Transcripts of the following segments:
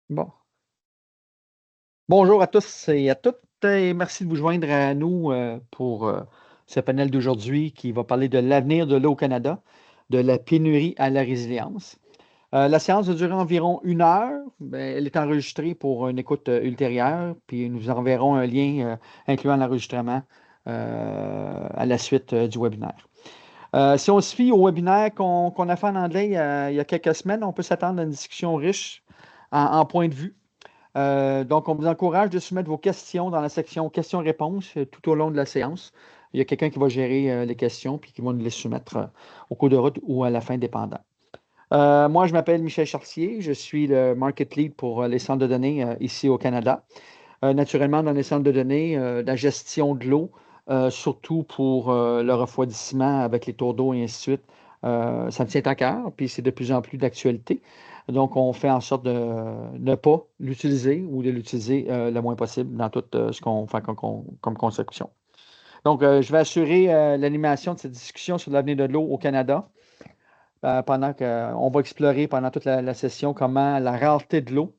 Bon. Bonjour à tous et à toutes et merci de vous joindre à nous pour ce panel d'aujourd'hui qui va parler de l'avenir de l'eau au Canada, de la pénurie à la résilience. La séance va durer environ 1 heure. Elle est enregistrée pour une écoute ultérieure, puis nous enverrons un lien incluant l'enregistrement à la suite du webinaire. Si on se fie au webinaire qu'on a fait en anglais il y a quelques semaines, on peut s'attendre à une discussion riche en points de vue. Donc, on vous encourage de soumettre vos questions dans la section questions-réponses tout au long de la séance. Il y a quelqu'un qui va gérer les questions puis qui va nous les soumettre au cours de route ou à la fin, dépendant. Moi, je m'appelle Michel Chartier. Je suis le Market Lead pour les centres de données ici au Canada. Naturellement, dans les centres de données, la gestion de l'eau, surtout pour le refroidissement avec les tours d'eau et ainsi de suite, ça me tient à cœur, puis c'est de plus en plus d'actualité. Donc, on fait en sorte de ne pas l'utiliser ou de l'utiliser le moins possible dans tout ce qu'on fait comme conception. Donc, je vais assurer l'animation de cette discussion sur l'avenir de l'eau au Canada pendant qu'on va explorer pendant toute la session comment la rareté de l'eau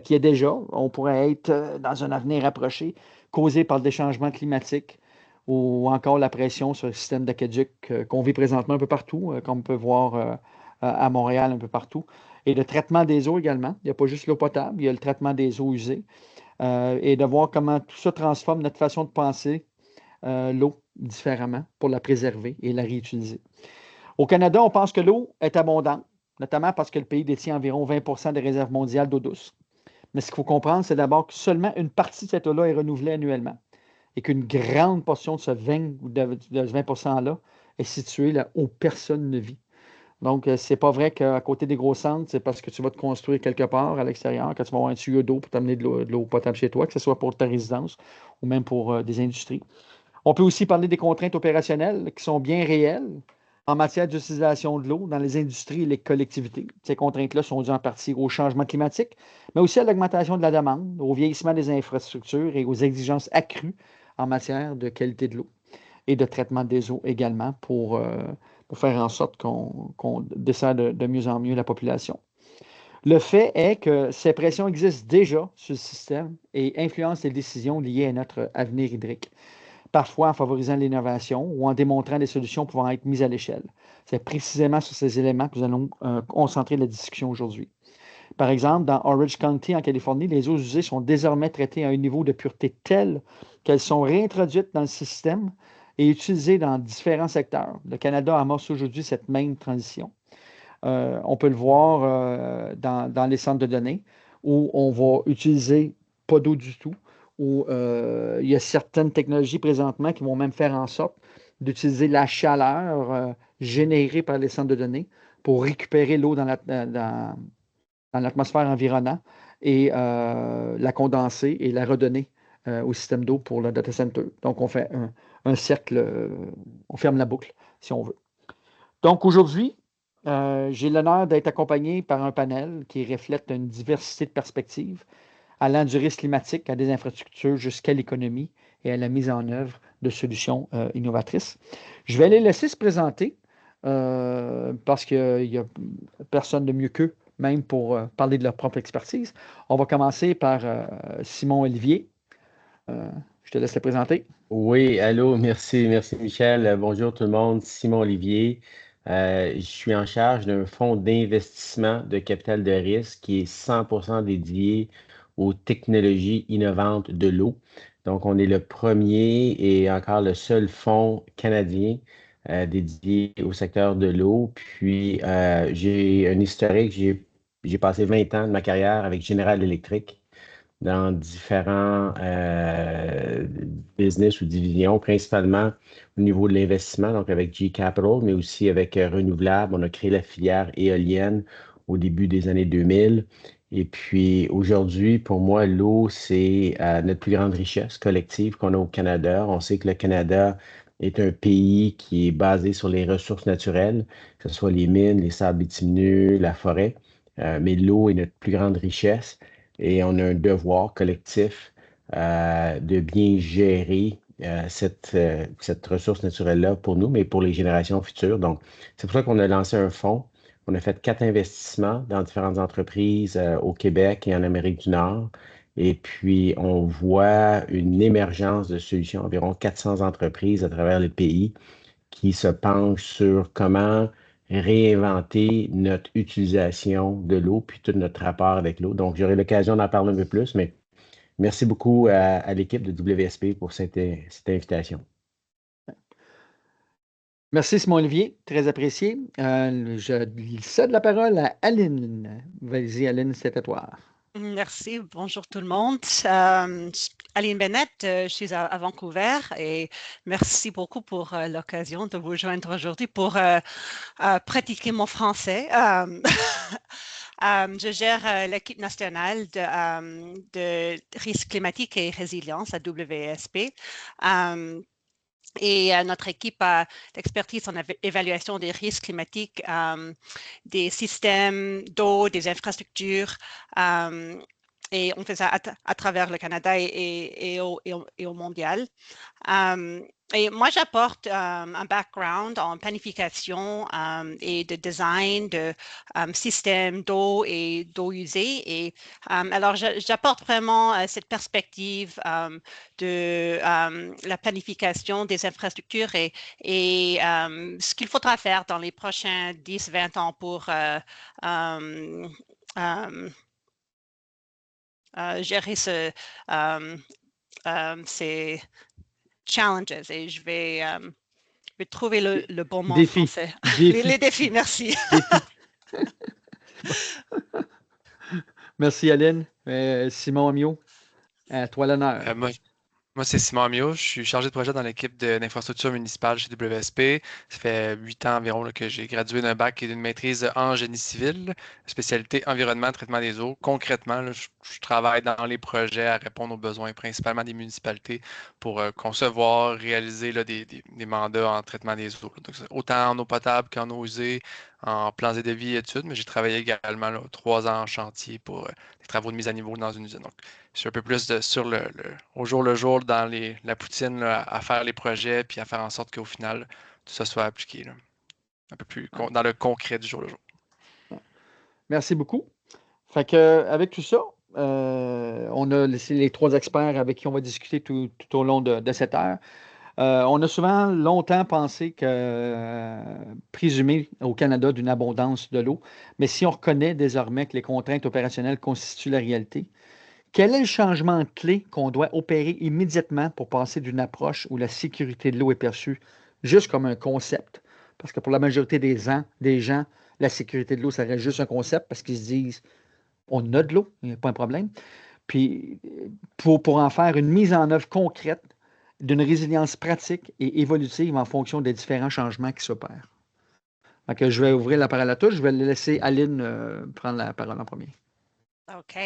qui est déjà, on pourrait être dans un avenir rapproché, causé par des changements climatiques ou encore la pression sur le système d'aqueduc qu'on vit présentement un peu partout, comme on peut voir à Montréal un peu partout. Et le traitement des eaux également. Il n'y a pas juste l'eau potable, il y a le traitement des eaux usées. Et de voir comment tout ça transforme notre façon de penser l'eau différemment pour la préserver et la réutiliser. Au Canada, on pense que l'eau est abondante, notamment parce que le pays détient environ 20 des réserves mondiales d'eau douce. Mais ce qu'il faut comprendre, c'est d'abord que seulement une partie de cette eau-là est renouvelée annuellement et qu'une grande portion de ce 20%-là est située là où personne ne vit. Donc, c'est pas vrai qu'à côté des gros centres, c'est parce que tu vas te construire quelque part à l'extérieur, que tu vas avoir un tuyau d'eau pour t'amener de l'eau potable chez toi, que ce soit pour ta résidence ou même pour des industries. On peut aussi parler des contraintes opérationnelles qui sont bien réelles en matière d'utilisation de l'eau dans les industries et les collectivités. Ces contraintes-là sont dues en partie au changement climatique, mais aussi à l'augmentation de la demande, au vieillissement des infrastructures et aux exigences accrues en matière de qualité de l'eau et de traitement des eaux également pour faire en sorte qu'on dessert de mieux en mieux la population. Le fait est que ces pressions existent déjà sur le système et influencent les décisions liées à notre avenir hydrique, parfois en favorisant l'innovation ou en démontrant des solutions pouvant être mises à l'échelle. C'est précisément sur ces éléments que nous allons concentrer la discussion aujourd'hui. Par exemple, dans Orange County, en Californie, les eaux usées sont désormais traitées à un niveau de pureté tel qu'elles sont réintroduites dans le système et utilisées dans différents secteurs. Le Canada amorce aujourd'hui cette même transition. On peut le voir dans les centres de données où on va utiliser pas d'eau du tout, où il y a certaines technologies présentement qui vont même faire en sorte d'utiliser la chaleur générée par les centres de données pour récupérer l'eau dans l'atmosphère environnante et la condenser et la redonner au système d'eau pour le data center. Donc, on fait un cercle, on ferme la boucle, si on veut. Donc, aujourd'hui, j'ai l'honneur d'être accompagné par un panel qui reflète une diversité de perspectives, allant du risque climatique à des infrastructures jusqu'à l'économie et à la mise en œuvre de solutions innovatrices. Je vais les laisser se présenter parce qu'il n'y a personne de mieux qu'eux, même pour parler de leur propre expertise. On va commencer par Simon Olivier. Je te laisse le présenter. Oui, allô, merci Michel. Bonjour tout le monde, Simon Olivier. Je suis en charge d'un fonds d'investissement de capital de risque qui est 100% dédié aux technologies innovantes de l'eau. Donc, on est le premier et encore le seul fonds canadien dédié au secteur de l'eau. Puis, j'ai un historique, j'ai passé 20 ans de ma carrière avec General Electric dans différents business ou divisions, principalement au niveau de l'investissement, donc avec G Capital, mais aussi avec Renouvelable. On a créé la filière éolienne au début des années 2000. Et puis aujourd'hui, pour moi, l'eau, c'est notre plus grande richesse collective qu'on a au Canada. On sait que le Canada est un pays qui est basé sur les ressources naturelles, que ce soit les mines, les sables bitumineux, la forêt. Mais l'eau est notre plus grande richesse et on a un devoir collectif de bien gérer cette ressource naturelle-là pour nous, mais pour les générations futures. Donc, c'est pour ça qu'on a lancé un fonds On a fait 4 investissements dans différentes entreprises au Québec et en Amérique du Nord. Et puis, on voit une émergence de solutions, environ 400 entreprises à travers le pays qui se penchent sur comment réinventer notre utilisation de l'eau, puis tout notre rapport avec l'eau. Donc, j'aurai l'occasion d'en parler un peu plus, mais merci beaucoup à l'équipe de WSP pour cette invitation. Merci, Simon-Olivier, très apprécié. Je cède la parole à Aline. Vas-y, Aline, c'est à toi. Merci, bonjour tout le monde. Aline Bennett, je suis à Vancouver et merci beaucoup pour l'occasion de vous joindre aujourd'hui pour pratiquer mon français. Je gère l'équipe nationale de risque climatique et résilience à WSP. Et notre équipe a l'expertise en évaluation des risques climatiques, des systèmes d'eau, des infrastructures. Et on fait ça à travers le Canada et au mondial. Et moi, j'apporte un background en planification et de design de systèmes d'eau et d'eau usée. Et alors, j'apporte vraiment cette perspective de la planification des infrastructures et ce qu'il faudra faire dans les prochains 10-20 ans pour gérer ces challenges. Et je vais trouver le bon mot en français. Les défis, merci. Défis. Merci, Aline. Simon Amiot, à toi l'honneur. Moi, c'est Simon Amiot. Je suis chargé de projet dans l'équipe d'infrastructure municipale chez WSP. Ça fait 8 ans environ là, que j'ai gradué d'un bac et d'une maîtrise en génie civil, spécialité environnement, traitement des eaux. Concrètement, là, je travaille dans les projets à répondre aux besoins principalement des municipalités pour concevoir, réaliser là, des mandats en traitement des eaux. Donc, autant en eau potable qu'en eau usée, en plans et devis et études, mais j'ai travaillé également là, 3 ans en chantier pour des travaux de mise à niveau dans une usine. Donc, je suis un peu plus sur au jour le jour dans la poutine là, à faire les projets puis à faire en sorte qu'au final, tout ça soit appliqué là, un peu plus dans le concret du jour le jour. Merci beaucoup. Fait que, avec tout ça, on a laissé les 3 experts avec qui on va discuter tout au long de cette heure. On a souvent longtemps pensé que présumer au Canada d'une abondance de l'eau, mais si on reconnaît désormais que les contraintes opérationnelles constituent la réalité, quel est le changement clé qu'on doit opérer immédiatement pour passer d'une approche où la sécurité de l'eau est perçue juste comme un concept? Parce que pour la majorité des gens, la sécurité de l'eau, ça reste juste un concept parce qu'ils se disent on a de l'eau, il n'y a pas un problème. Puis pour en faire une mise en œuvre concrète d'une résilience pratique et évolutive en fonction des différents changements qui s'opèrent. Donc, je vais ouvrir la parole à tous. Je vais laisser Aline prendre la parole en premier. OK.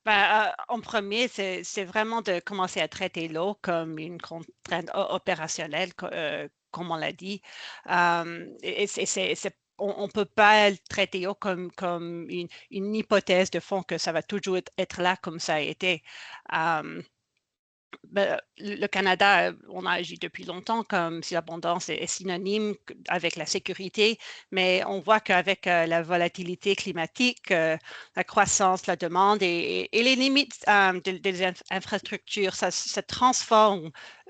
En premier, c'est vraiment de commencer à traiter l'eau comme une contrainte opérationnelle, comme on l'a dit. On ne peut pas traiter l'eau comme une hypothèse de fond que ça va toujours être là comme ça a été. Le Canada, on a agi depuis longtemps comme si l'abondance est synonyme avec la sécurité, mais on voit qu'avec la volatilité climatique, la croissance, la demande et les limites des infrastructures, ça transforme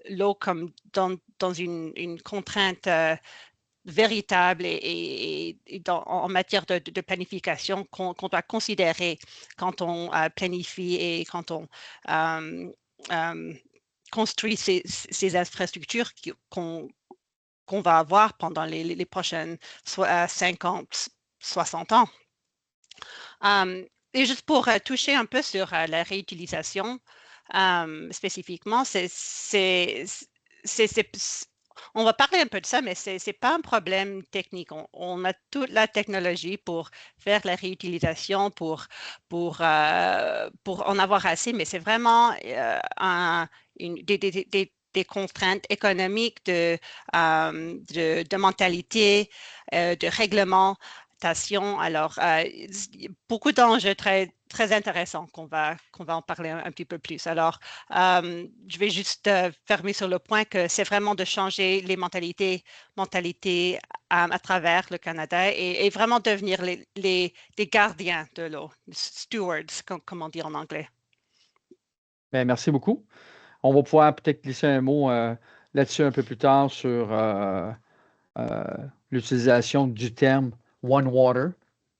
l'eau comme dans une contrainte véritable et en matière de planification qu'on doit considérer quand on planifie et quand on construit ces infrastructures qu'on va avoir pendant les prochaines 50, 60 ans. Et juste pour toucher un peu sur la réutilisation spécifiquement, on va parler un peu de ça, mais ce n'est pas un problème technique. On a toute la technologie pour faire la réutilisation, pour en avoir assez, mais c'est vraiment des contraintes économiques, de mentalité, de règlement, d'adaptation. Alors, beaucoup d'enjeux très, très intéressants qu'on va en parler un petit peu plus. Alors, je vais juste fermer sur le point que c'est vraiment de changer les mentalités à travers le Canada et vraiment devenir les gardiens de l'eau, stewards, comme on dit en anglais. Bien, merci beaucoup. On va pouvoir peut-être glisser un mot là-dessus un peu plus tard sur l'utilisation du terme One Water,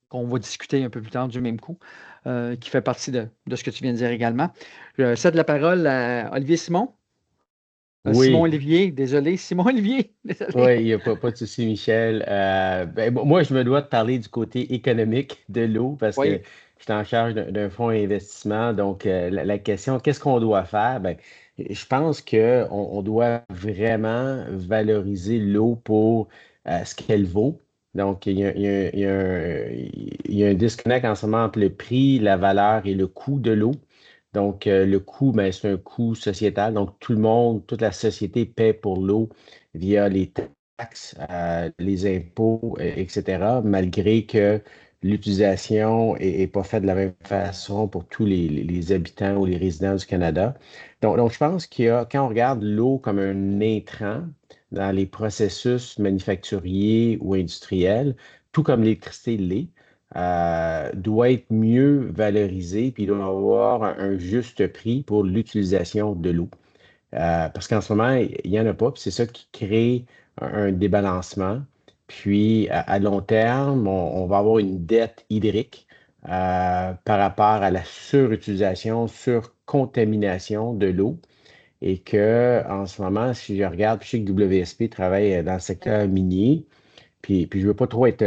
qu'on va discuter un peu plus tard du même coup, qui fait partie de ce que tu viens de dire également. Je cède la parole à Olivier Simon. Simon Oui, Olivier, désolé. Simon Olivier, désolé. oui, il n'y a pas de souci, Michel. Moi, je me dois de parler du côté économique de l'eau parce que Oui, je suis en charge d'un fonds d'investissement. Donc, la question, qu'est-ce qu'on doit faire? Ben, je pense qu'on doit vraiment valoriser l'eau pour ce qu'elle vaut. Donc, il y a un disconnect en ce moment entre le prix, la valeur et le coût de l'eau. Donc, le coût, ben, c'est un coût sociétal. Donc, tout le monde, toute la société paie pour l'eau via les taxes, les impôts, etc., malgré que l'utilisation n'est pas faite de la même façon pour tous les habitants ou les résidents du Canada. Donc je pense quand on regarde l'eau comme un intrant dans les processus manufacturiers ou industriels, tout comme l'électricité l'est, doit être mieux valorisé, puis il doit avoir un juste prix pour l'utilisation de l'eau. Parce qu'en ce moment, il n'y en a pas, puis c'est ça qui crée un débalancement. Puis, à long terme, on va avoir une dette hydrique par rapport à la surutilisation, surcontamination de l'eau. Et que, en ce moment, si je regarde, puis je sais que WSP travaille dans le secteur minier, puis je ne veux pas trop être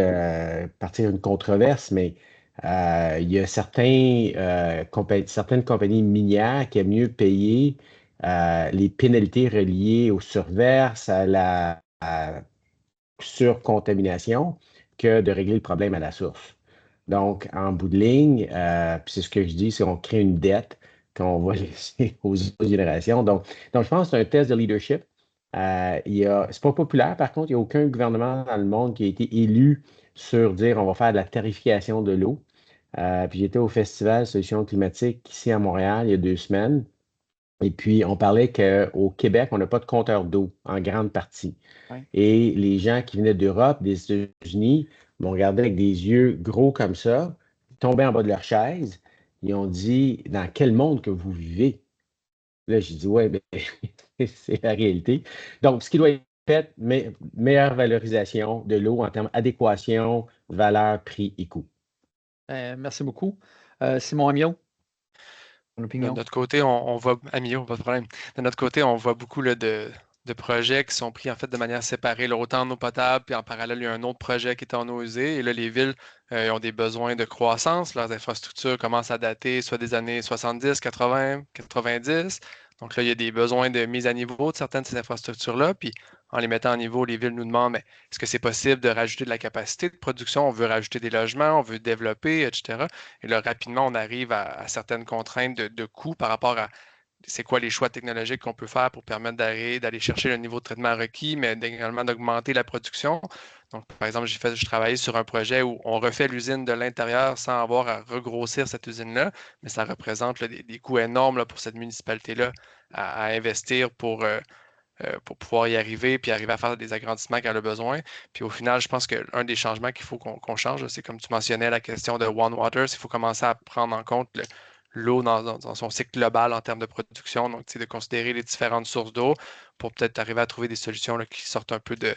partir d'une controverse, mais il y a certaines compagnies minières qui aiment mieux payer les pénalités reliées aux surverses, à la surcontamination, que de régler le problème à la source. Donc, en bout de ligne, puis c'est ce que je dis, c'est qu'on crée une dette qu'on va laisser aux autres générations. Donc, je pense que c'est un test de leadership. C'est pas populaire, par contre, il n'y a aucun gouvernement dans le monde qui a été élu sur dire on va faire de la tarification de l'eau. Puis j'étais au Festival Solutions climatiques ici à Montréal il y a 2 semaines. Et puis, on parlait qu'au Québec, on n'a pas de compteur d'eau en grande partie. oui. Et les gens qui venaient d'Europe, des États-Unis, m'ont regardé avec des yeux gros comme ça, tombaient en bas de leur chaise. Ils ont dit, dans quel monde que vous vivez? Là, j'ai dit, ouais, ben, c'est la réalité. Donc, ce qui doit être fait, meilleure valorisation de l'eau en termes d'adéquation, valeur, prix et coût. Merci beaucoup. Simon Amiot, ton De opinion? notre côté, on voit, Amio, pas de problème. De notre côté, on voit beaucoup là, de projets qui sont pris en fait de manière séparée, là, autant en eau potable, puis en parallèle, il y a un autre projet qui est en eau usée. Et là, les villes ont des besoins de croissance. Leurs infrastructures commencent à dater soit des années 70, 80, 90. Donc là, il y a des besoins de mise à niveau de certaines de ces infrastructures-là. Puis en les mettant à niveau, les villes nous demandent, mais est-ce que c'est possible de rajouter de la capacité de production? On veut rajouter des logements, on veut développer, etc. Et là, rapidement, on arrive à certaines contraintes de coûts par rapport à c'est quoi les choix technologiques qu'on peut faire pour permettre d'aller chercher le niveau de traitement requis, mais également d'augmenter la production. Donc, par exemple, je travaillais sur un projet où on refait l'usine de l'intérieur sans avoir à regrossir cette usine-là, mais ça représente là, des coûts énormes là, pour cette municipalité-là à investir pour pouvoir y arriver, puis arriver à faire des agrandissements qu'elle a besoin. Puis au final, je pense qu'un des changements qu'il faut qu'on change, c'est comme tu mentionnais la question de One Water, il faut commencer à prendre en compte l'eau dans son cycle global en termes de production, donc de considérer les différentes sources d'eau pour peut-être arriver à trouver des solutions là, qui sortent un peu du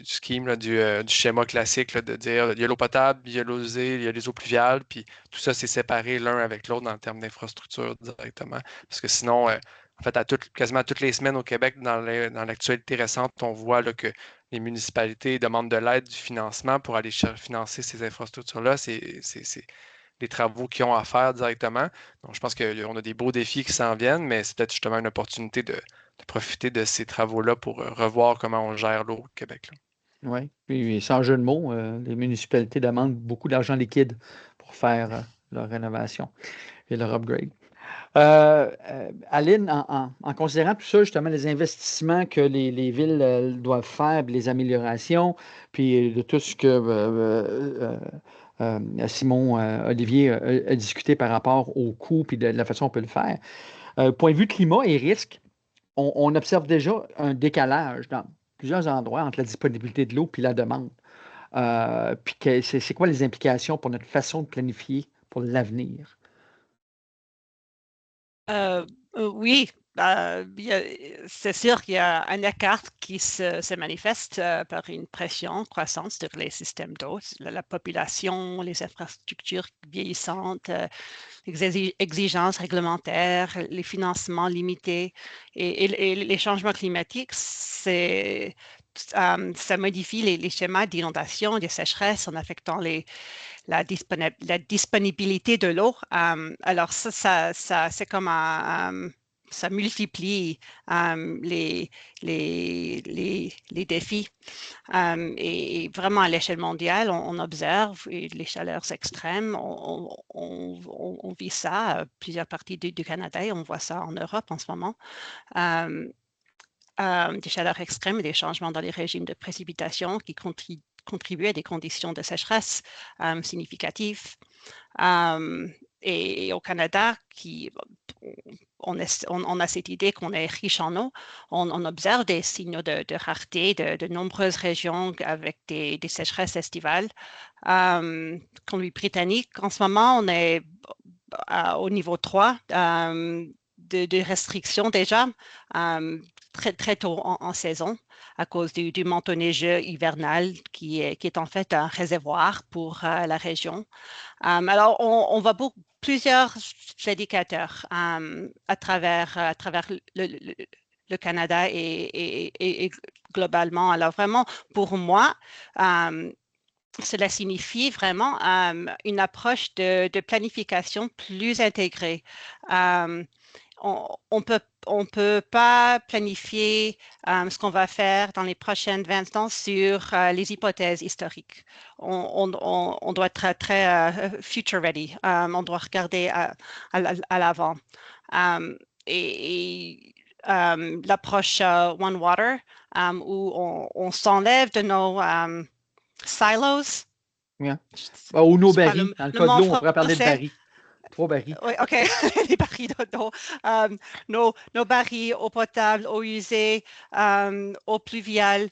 scheme, là, du schéma classique là, de dire il y a l'eau potable, il y a l'eau usée, il y a les eaux pluviales, puis tout ça, c'est séparé l'un avec l'autre en termes d'infrastructure directement. Parce que sinon, en fait, quasiment toutes les semaines au Québec, dans l'actualité récente, on voit là, que les municipalités demandent de l'aide, du financement pour aller financer ces infrastructures-là. C'est des travaux qu'ils ont à faire directement. Donc, je pense qu'on a des beaux défis qui s'en viennent, mais c'est peut-être justement une opportunité de profiter de ces travaux-là pour revoir comment on gère l'eau au Québec, là. Oui, puis sans jeu de mots, les municipalités demandent beaucoup d'argent liquide pour faire leur rénovation et leur upgrade. Aline, en considérant tout ça, justement, les investissements que les villes doivent faire, puis les améliorations, puis de tout ce que Simon Olivier a discuté par rapport au coût, puis de la façon dont on peut le faire. Point de vue climat et risque, on observe déjà un décalage dans plusieurs endroits entre la disponibilité de l'eau puis la demande. Puis c'est quoi les implications pour notre façon de planifier pour l'avenir? Oui, c'est sûr qu'il y a un écart qui se manifeste par une pression croissante sur les systèmes d'eau, la population, les infrastructures vieillissantes, les exigences réglementaires, les financements limités et les changements climatiques, ça modifie les schémas d'inondation, des sécheresses en affectant la disponibilité de l'eau. Alors ça c'est comme ça multiplie les défis. Et vraiment à l'échelle mondiale, on observe les chaleurs extrêmes. On vit ça à plusieurs parties du Canada et on voit ça en Europe en ce moment. Des chaleurs extrêmes et des changements dans les régimes de précipitation qui contribuent à des conditions de sécheresse significatives. Et au Canada, on a cette idée qu'on est riche en eau. On observe des signaux de rareté de nombreuses régions avec des sécheresses estivales. Colombie-Britannique, en ce moment, on est au niveau 3 de restrictions déjà, très tôt en saison, à cause du manteau neigeux hivernal qui est en fait un réservoir pour la région. Alors, on voit plusieurs indicateurs à travers le Canada et globalement. Alors, vraiment, pour moi, cela signifie vraiment une approche de planification plus intégrée. On peut pas planifier ce qu'on va faire dans les prochaines 20 ans sur les hypothèses historiques. On doit être très future ready. On doit regarder à l'avant. L'approche One Water, où on s'enlève de nos silos. Yeah. Ou nos C'est pas barils. Dans le le cas de mot l'eau, on pourrait parler de français. barils. 3 barils. Oui, OK. Les barils d'eau. Nos barils, eau potable, eau usée, eau pluviale.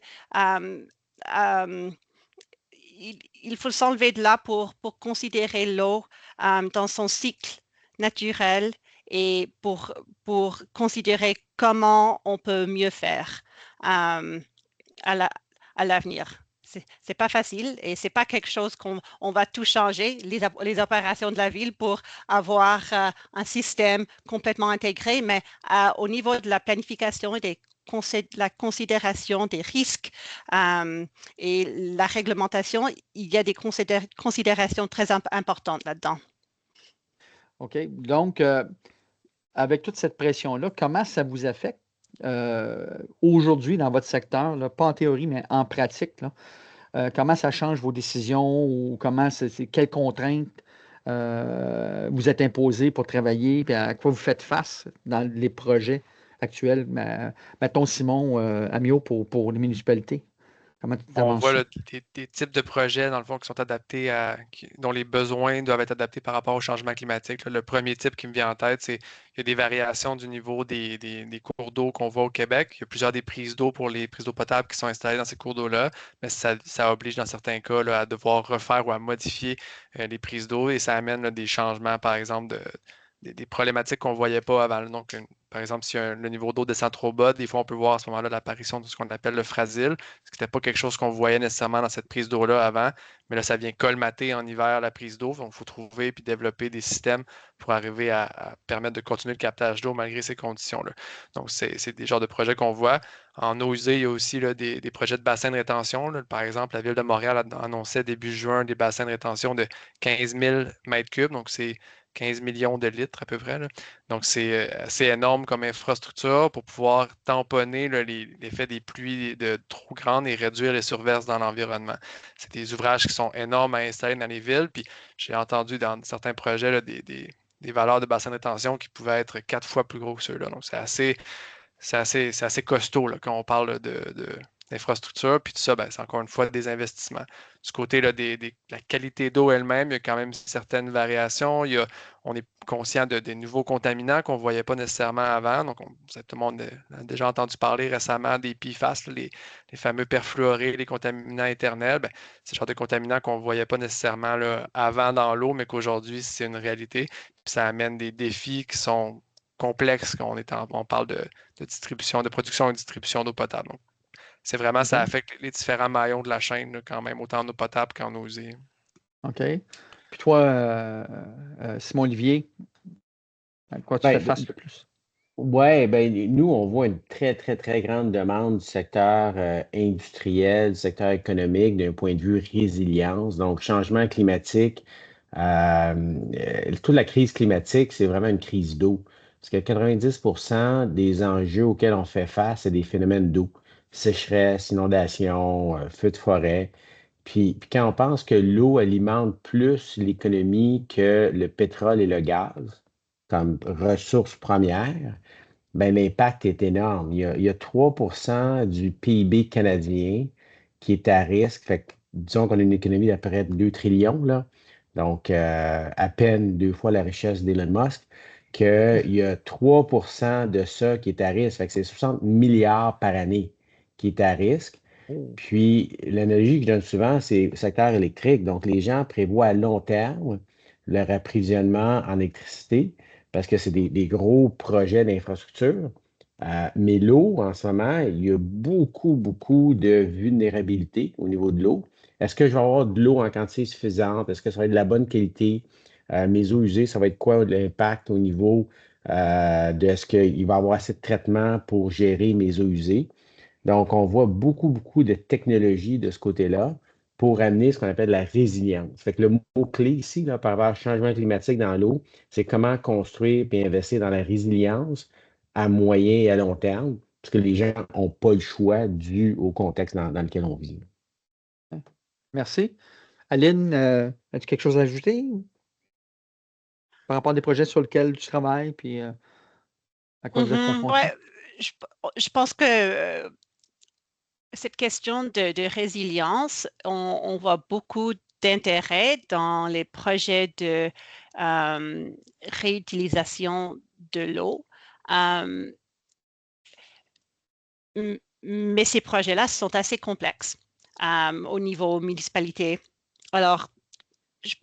Il faut s'enlever de là pour considérer l'eau dans son cycle naturel et pour considérer comment on peut mieux faire à l'avenir. C'est pas facile et c'est pas quelque chose qu'on va tout changer, les opérations de la ville pour avoir un système complètement intégré, mais au niveau de la planification et la considération des risques et la réglementation, il y a des considérations très importantes là-dedans. OK. Donc, avec toute cette pression-là, comment ça vous affecte aujourd'hui dans votre secteur, là, pas en théorie, mais en pratique, là? Comment ça change vos décisions ou quelles contraintes vous êtes imposées pour travailler, puis à quoi vous faites face dans les projets actuels? Mettons Simon Amiot pour les municipalités. Comment tu On avances voit ça? là, des types de projets, dans le fond, qui sont adaptés dont les besoins doivent être adaptés par rapport au changement climatique. Là. Le premier type qui me vient en tête, c'est qu'il y a des variations du niveau des cours d'eau qu'on voit au Québec. Il y a plusieurs des prises d'eau pour les prises d'eau potable qui sont installées dans ces cours d'eau-là, mais ça oblige dans certains cas là, à devoir refaire ou à modifier les prises d'eau et ça amène là, des changements, par exemple, des problématiques qu'on ne voyait pas avant. Donc, par exemple, si le niveau d'eau descend trop bas, des fois, on peut voir à ce moment-là l'apparition de ce qu'on appelle le frasile, ce qui n'était pas quelque chose qu'on voyait nécessairement dans cette prise d'eau-là avant, mais là, ça vient colmater en hiver la prise d'eau. Donc, il faut trouver et développer des systèmes pour arriver à permettre de continuer le captage d'eau malgré ces conditions-là. Donc, c'est des genres de projets qu'on voit. En eau usée, il y a aussi là, des projets de bassins de rétention. Là. Par exemple, la Ville de Montréal annonçait début juin des bassins de rétention de 15 000 mètres cubes. Donc, c'est 15 millions de litres à peu près. Là. Donc, c'est assez énorme comme infrastructure pour pouvoir tamponner là, l'effet des pluies trop grandes et réduire les surverses dans l'environnement. C'est des ouvrages qui sont énormes à installer dans les villes. Puis, j'ai entendu dans certains projets là, des valeurs de bassin de rétention qui pouvaient être 4 fois plus gros que ceux-là. Donc, c'est assez costaud là, quand on parle d'infrastructure. Puis tout ça, c'est encore une fois des investissements. Du côté là, la qualité d'eau elle-même, il y a quand même certaines variations. On est conscient des nouveaux contaminants qu'on ne voyait pas nécessairement avant. Donc, tout le monde a déjà entendu parler récemment des PFAS, là, les fameux perfluorés, les contaminants éternels. C'est le genre de contaminants qu'on ne voyait pas nécessairement là, avant dans l'eau, mais qu'aujourd'hui, c'est une réalité. Puis ça amène des défis qui sont complexes quand on parle de distribution, de production et distribution d'eau potable. Donc, c'est vraiment, ça affecte les différents maillons de la chaîne, là, quand même, autant en eau potable qu'en eau usée. OK. Puis toi, Simon-Olivier, à quoi tu fais face le plus? Oui, nous, on voit une très, très, très grande demande du secteur industriel, du secteur économique, d'un point de vue résilience. Donc, changement climatique, toute la crise climatique, c'est vraiment une crise d'eau. Parce que 90% des enjeux auxquels on fait face, c'est des phénomènes d'eau. Sécheresse, inondation, feux de forêt. Puis quand on pense que l'eau alimente plus l'économie que le pétrole et le gaz comme ressources premières, l'impact est énorme. Il y a 3% du PIB canadien qui est à risque. Fait que, disons qu'on a une économie d'à peu près 2 trillions, là. Donc, à peine 2 fois la richesse d'Elon Musk, qu'il y a 3% de ça qui est à risque. Fait que c'est 60 milliards par année qui est à risque. Puis, l'analogie que je donne souvent, c'est le secteur électrique. Donc, les gens prévoient à long terme leur approvisionnement en électricité parce que c'est des gros projets d'infrastructure. Mais l'eau, en ce moment, il y a beaucoup, beaucoup de vulnérabilité au niveau de l'eau. Est-ce que je vais avoir de l'eau en quantité suffisante? Est-ce que ça va être de la bonne qualité? Mes eaux usées, ça va être quoi l'impact au niveau de est-ce qu'il va y avoir assez de traitement pour gérer mes eaux usées? Donc, on voit beaucoup, beaucoup de technologies de ce côté-là pour amener ce qu'on appelle la résilience. Fait que le mot-clé ici, là, par rapport au changement climatique dans l'eau, c'est comment construire et investir dans la résilience à moyen et à long terme, parce que les gens n'ont pas le choix dû au contexte dans lequel on vit. Merci. Aline, as-tu quelque chose à ajouter par rapport à des projets sur lesquels tu travailles, puis à quoi vous êtes confrontés? Ouais, je pense que cette question de résilience, on voit beaucoup d'intérêt dans les projets de réutilisation de l'eau. Mais ces projets-là sont assez complexes au niveau municipalité. Alors, je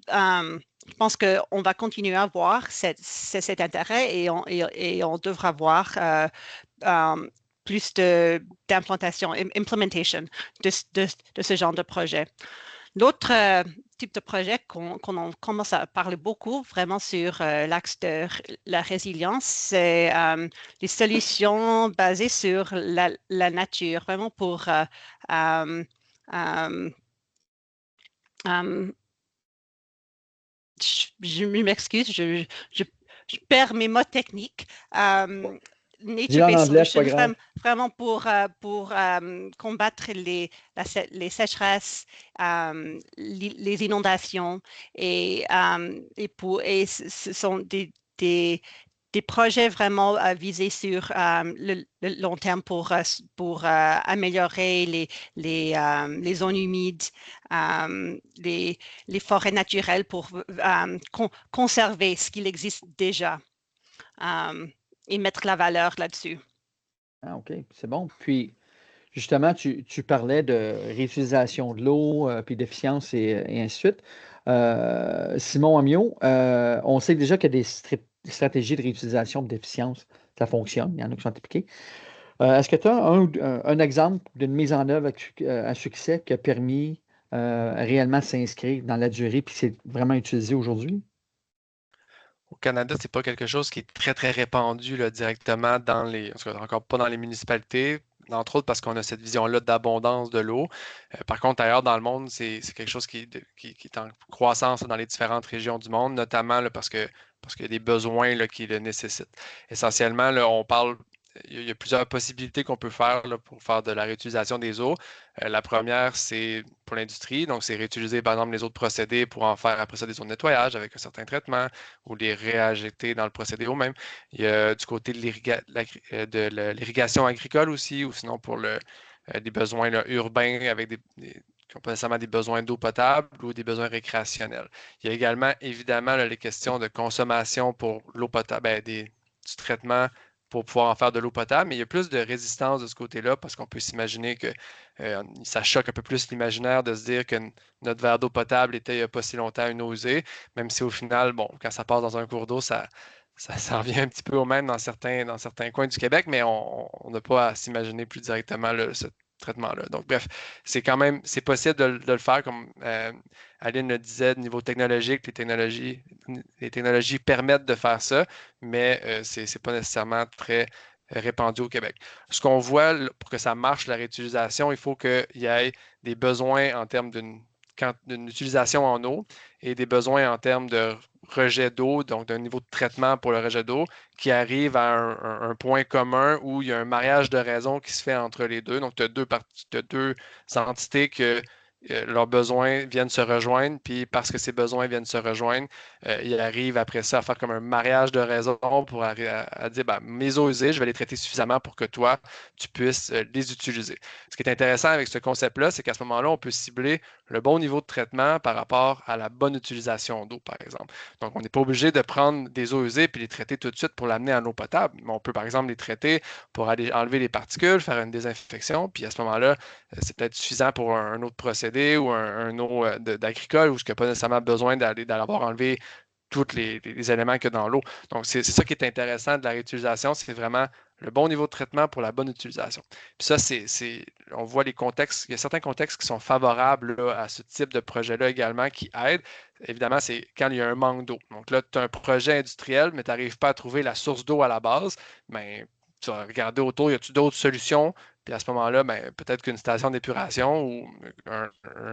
pense qu'on va continuer à voir cet intérêt et on devra voir plus d'implantation, implementation de ce genre de projet. L'autre type de projet qu'on commence à parler beaucoup vraiment sur l'axe de la résilience, c'est les solutions basées sur la nature, vraiment pour je m'excuse, je perds mes mots techniques. Nature-based solutions, vraiment pour combattre les sécheresses, les inondations et ce sont des projets vraiment visés sur le long terme pour améliorer les zones humides, les forêts naturelles pour conserver ce qu'il existe déjà et mettre la valeur là-dessus. Ah, OK, c'est bon. Puis, justement, tu parlais de réutilisation de l'eau, puis d'efficience et ainsi de suite. Simon Amiot, on sait déjà qu'il y a des stratégies de réutilisation et d'efficience. Ça fonctionne, il y en a qui sont appliquées. Est-ce que tu as un exemple d'une mise en œuvre à succès qui a permis réellement de s'inscrire dans la durée, puis c'est vraiment utilisé aujourd'hui? Au Canada, c'est pas quelque chose qui est très, très répandu là, directement en tout cas, encore pas dans les municipalités, entre autres parce qu'on a cette vision-là d'abondance de l'eau. Par contre, ailleurs dans le monde, c'est quelque chose qui est en croissance dans les différentes régions du monde, notamment là, parce qu'il y a des besoins là, qui le nécessitent. Essentiellement, là, on parle il y a plusieurs possibilités qu'on peut faire là, pour faire de la réutilisation des eaux. La première, c'est pour l'industrie, donc c'est réutiliser par exemple les autres procédés pour en faire après ça des eaux de nettoyage avec un certain traitement ou les réinjecter dans le procédé au même. Il y a du côté de l'irrigation agricole aussi, ou sinon pour des besoins là, urbains avec qui n'ont pas nécessairement des besoins d'eau potable ou des besoins récréationnels. Il y a également, évidemment, là, les questions de consommation pour l'eau potable, du traitement pour pouvoir en faire de l'eau potable, mais il y a plus de résistance de ce côté-là parce qu'on peut s'imaginer que ça choque un peu plus l'imaginaire de se dire que notre verre d'eau potable était il n'y a pas si longtemps une eau usée, même si au final, bon, quand ça passe dans un cours d'eau, ça revient un petit peu au même dans certains coins du Québec, mais on n'a pas à s'imaginer plus directement ce traitement-là. Donc, bref, c'est possible de le faire, comme Aline le disait, au niveau technologique, les technologies permettent de faire ça, mais ce n'est pas nécessairement très répandu au Québec. Ce qu'on voit, pour que ça marche, la réutilisation, il faut qu'il y ait des besoins en termes d'une utilisation en eau et des besoins en termes de rejet d'eau, donc d'un niveau de traitement pour le rejet d'eau, qui arrive à un point commun où il y a un mariage de raison qui se fait entre les deux. Donc, tu as deux entités que leurs besoins viennent se rejoindre, puis parce que ces besoins viennent se rejoindre, ils arrivent après ça à faire comme un mariage de raison pour à dire mes eaux usées, je vais les traiter suffisamment pour que toi, tu puisses les utiliser. Ce qui est intéressant avec ce concept-là, c'est qu'à ce moment-là, on peut cibler le bon niveau de traitement par rapport à la bonne utilisation d'eau, par exemple. Donc, on n'est pas obligé de prendre des eaux usées puis les traiter tout de suite pour l'amener en eau potable, mais on peut, par exemple, les traiter pour aller enlever les particules, faire une désinfection, puis à ce moment-là, c'est peut-être suffisant pour un autre procédé ou un eau d'agricole où je n'ai pas nécessairement besoin d'avoir enlevé tous les éléments qu'il y a dans l'eau. Donc, c'est ça qui est intéressant de la réutilisation, c'est vraiment le bon niveau de traitement pour la bonne utilisation. Puis ça, on voit les contextes, il y a certains contextes qui sont favorables là, à ce type de projet-là également qui aident. Évidemment, c'est quand il y a un manque d'eau. Donc là, tu as un projet industriel, mais tu n'arrives pas à trouver la source d'eau à la base. Bien, tu vas regarder autour, y a-t-il d'autres solutions? Puis à ce moment-là, ben, peut-être qu'une station d'épuration ou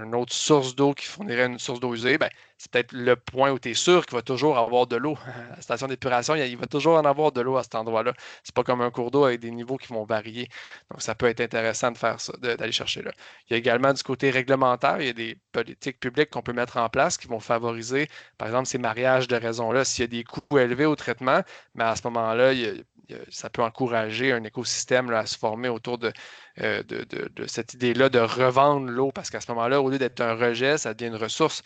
une autre source d'eau qui fournirait une source d'eau usée, ben, c'est peut-être le point où tu es sûr qu'il va toujours avoir de l'eau. La station d'épuration, il va toujours en avoir de l'eau à cet endroit-là. C'est pas comme un cours d'eau avec des niveaux qui vont varier. Donc, ça peut être intéressant de faire ça, d'aller chercher là. Il y a également du côté réglementaire, il y a des politiques publiques qu'on peut mettre en place qui vont favoriser, par exemple, ces mariages de raisons-là. S'il y a des coûts élevés au traitement, mais à ce moment-là, ça peut encourager un écosystème là, à se former autour de cette idée-là de revendre l'eau, parce qu'à ce moment-là, au lieu d'être un rejet, ça devient une ressource.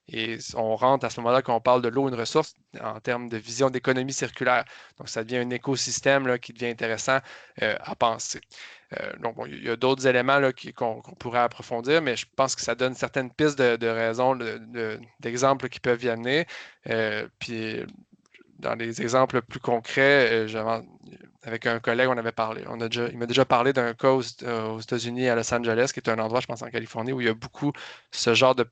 Et on rentre à ce moment-là, quand on parle de l'eau, une ressource, en termes de vision d'économie circulaire. Donc, ça devient un écosystème là, qui devient intéressant à penser. Donc, bon, il y a d'autres éléments là, qu'on pourrait approfondir, mais je pense que ça donne certaines pistes de raisons, d'exemples qui peuvent y amener. Puis, dans les exemples plus concrets, avec un collègue, on avait parlé. Il m'a déjà parlé d'un cas aux États-Unis, à Los Angeles, qui est un endroit, je pense, en Californie, où il y a beaucoup ce genre de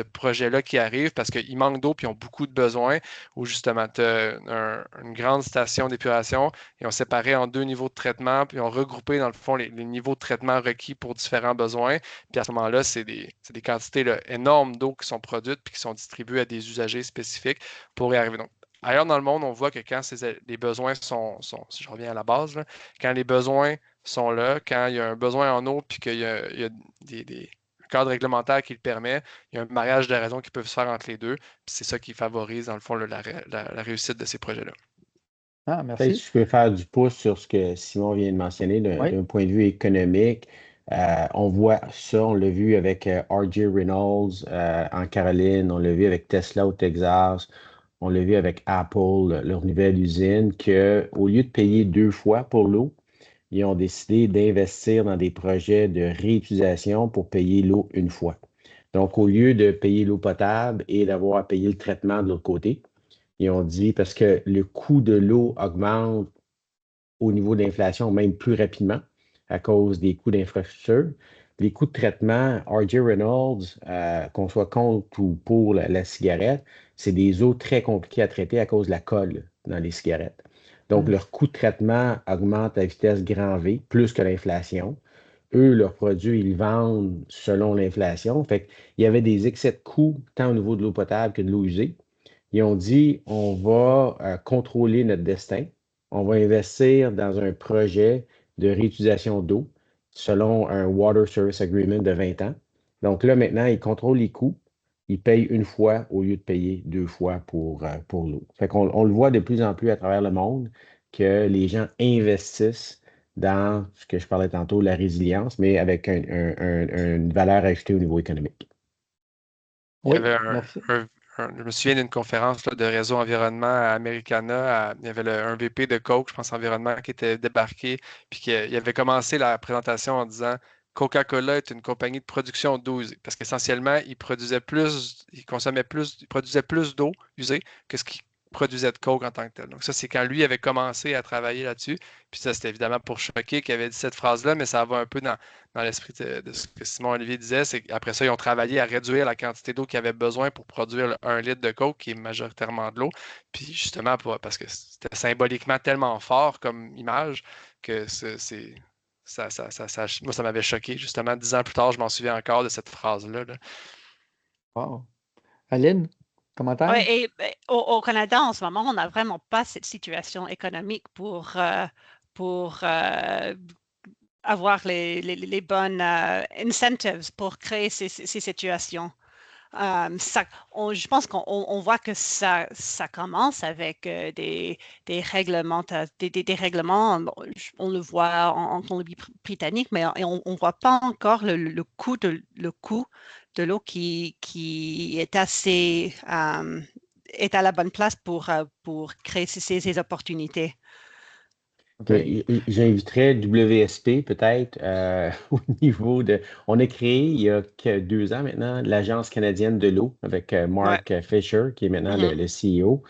projets-là qui arrivent parce qu'ils manquent d'eau puis ils ont beaucoup de besoins, où justement, tu as une grande station d'épuration et on séparait en deux niveaux de traitement, puis on regroupait, dans le fond, les niveaux de traitement requis pour différents besoins. Puis à ce moment-là, c'est des quantités là, énormes d'eau qui sont produites puis qui sont distribuées à des usagers spécifiques pour y arriver. Donc, ailleurs dans le monde, on voit que quand les besoins sont, si je reviens à la base, là, quand les besoins sont là, quand il y a un besoin en eau, puis qu'il y a des cadres réglementaires qui le permet, il y a un mariage de raisons qui peuvent se faire entre les deux, puis c'est ça qui favorise, dans le fond, la réussite de ces projets-là. Ah, Peut-être merci. que je peux faire du pouce sur ce que Simon vient de mentionner Oui. d'un point de vue économique. On voit ça, on l'a vu avec R.J. Reynolds en Caroline, on l'a vu avec Tesla au Texas, on l'a vu avec Apple, leur nouvelle usine, qu'au lieu de payer deux fois pour l'eau, ils ont décidé d'investir dans des projets de réutilisation pour payer l'eau une fois. Donc, au lieu de payer l'eau potable et d'avoir à payer le traitement de l'autre côté, ils ont dit, parce que le coût de l'eau augmente au niveau de l'inflation, même plus rapidement, à cause des coûts d'infrastructure. Les coûts de traitement, R.J. Reynolds, qu'on soit contre ou pour la cigarette, c'est des eaux très compliquées à traiter à cause de la colle dans les cigarettes. Donc, leur coût de traitement augmente à vitesse grand V, plus que l'inflation. Eux, leurs produits, ils vendent selon l'inflation. Fait qu'il y avait des excès de coûts, tant au niveau de l'eau potable que de l'eau usée. Ils ont dit, on va contrôler notre destin. on va investir dans un projet de réutilisation d'eau selon un Water Service Agreement de 20 ans. Donc là, maintenant, ils contrôlent les coûts. Ils payent une fois au lieu de payer 2 fois pour l'eau. Fait qu'on on le voit de plus en plus à travers le monde que les gens investissent dans ce que je parlais tantôt, la résilience, mais avec une valeur ajoutée au niveau économique. Il y Oui, avait merci. je me souviens d'une conférence là, de réseau environnement à Americana. Il y avait un VP de Coke, je pense, environnement, qui était débarqué, puis il avait commencé la présentation en disant Coca-Cola est une compagnie de production d'eau usée. Parce qu'essentiellement, il produisait plus, il consommait plus, il produisait plus d'eau usée que ce qu'il produisait de Coke en tant que tel. Donc, ça, c'est quand lui avait commencé à travailler là-dessus. Puis ça, c'était évidemment pour choquer qu'il avait dit cette phrase-là, mais ça va un peu dans l'esprit de ce que Simon Olivier disait, c'est qu'après ça, ils ont travaillé à réduire la quantité d'eau qu'ils avaient besoin pour produire 1 litre de Coke, qui est majoritairement de l'eau. Puis justement, parce que c'était symboliquement tellement fort comme image que moi, ça m'avait choqué. Justement, 10 ans plus tard, je m'en souviens encore de cette phrase-là. Là. Wow. Aline, Ouais, commentaire? et au Canada, en ce moment, on n'a vraiment pas cette situation économique pour avoir les bonnes incentives pour créer ces situations. Je pense qu'on voit que ça commence avec des règlements, des règlements. Bon, on le voit en Colombie-Britannique, mais on ne voit pas encore le coût de l'eau qui est est à la bonne place pour créer ces opportunités. OK. J'inviterais WSP peut-être au niveau de... On a créé il y a 2 ans maintenant l'Agence canadienne de l'eau avec Ouais. Mark Fisher, qui est maintenant Mhm. le CEO.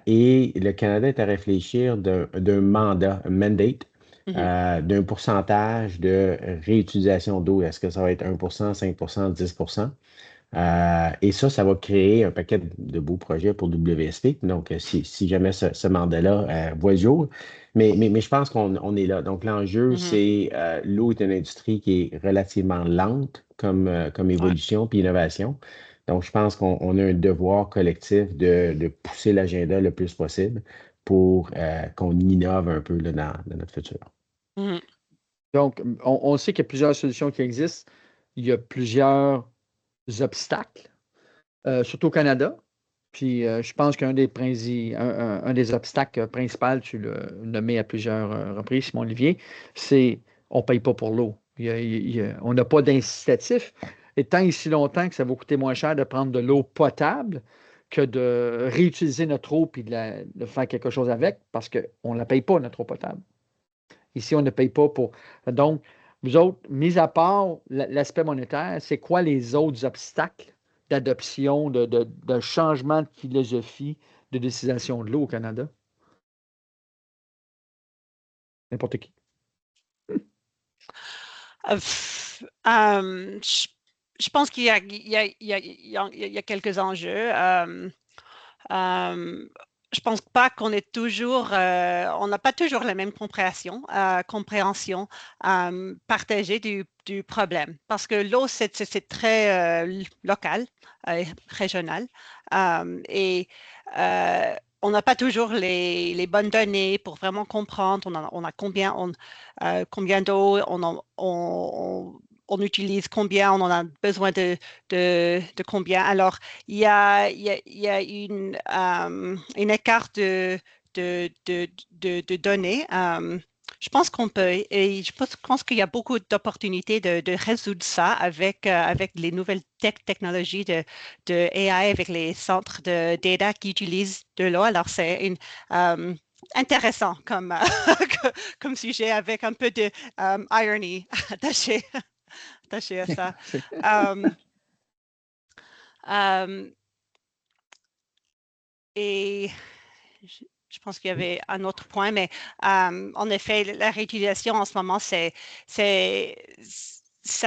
Et le Canada est à réfléchir d'un mandat, un mandate, Mhm. d'un pourcentage de réutilisation d'eau. Est-ce que ça va être 1%, 5%, 10%? Et ça va créer un paquet de beaux projets pour WSP. Donc, si jamais ce mandat-là voit le jour. Mais je pense qu'on est là. Donc, l'enjeu, Mhm. c'est l'eau est une industrie qui est relativement lente comme Ouais. évolution puis innovation. Donc, je pense qu'on a un devoir collectif de pousser l'agenda le plus possible pour qu'on innove un peu là, dans notre futur. Mhm. Donc, on sait qu'il y a plusieurs solutions qui existent. Il y a plusieurs obstacles, surtout au Canada. Puis, je pense qu'un un des obstacles principaux, tu l'as nommé à plusieurs reprises, Simon Olivier, c'est on ne paye pas pour l'eau. On n'a pas d'incitatif. Et tant ici longtemps que ça va coûter moins cher de prendre de l'eau potable que de réutiliser notre eau puis de faire quelque chose avec parce qu'on ne la paye pas, notre eau potable. Ici, on ne paye pas pour. Donc, vous autres, mis à part l'aspect monétaire, c'est quoi les autres obstacles d'adoption, de changement de philosophie de destinisation de l'eau au Canada? N'importe qui. Je pense qu'il y a, il y a quelques enjeux. Je pense pas qu'on est toujours, on n'a pas toujours la même compréhension partagée du problème. Parce que l'eau, c'est très local, régional. Et on n'a pas toujours les bonnes données pour vraiment comprendre. On a combien d'eau on utilise, combien on en a besoin de combien. Alors, il y a une écart de données. Je pense qu'on peut, et je pense qu'il y a beaucoup d'opportunités de résoudre ça avec les nouvelles technologies de AI, avec les centres de data qui utilisent de l'eau. Alors, c'est intéressant comme sujet avec un peu de irony attaché à ça. Euh, et je pense qu'il y avait un autre point, mais en effet, la réutilisation en ce moment, ça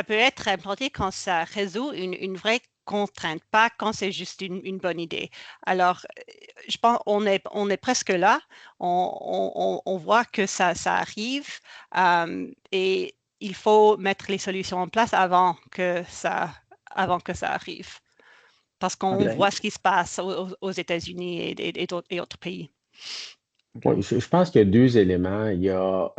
peut être implanté quand ça résout une vraie contrainte, pas quand c'est juste une bonne idée. Alors, je pense qu'on est presque là. On voit que ça arrive et il faut mettre les solutions en place avant que ça arrive. Parce qu'on OK. voit ce qui se passe aux États-Unis et autres pays. OK. Oui, je pense qu'il y a deux éléments. Il y a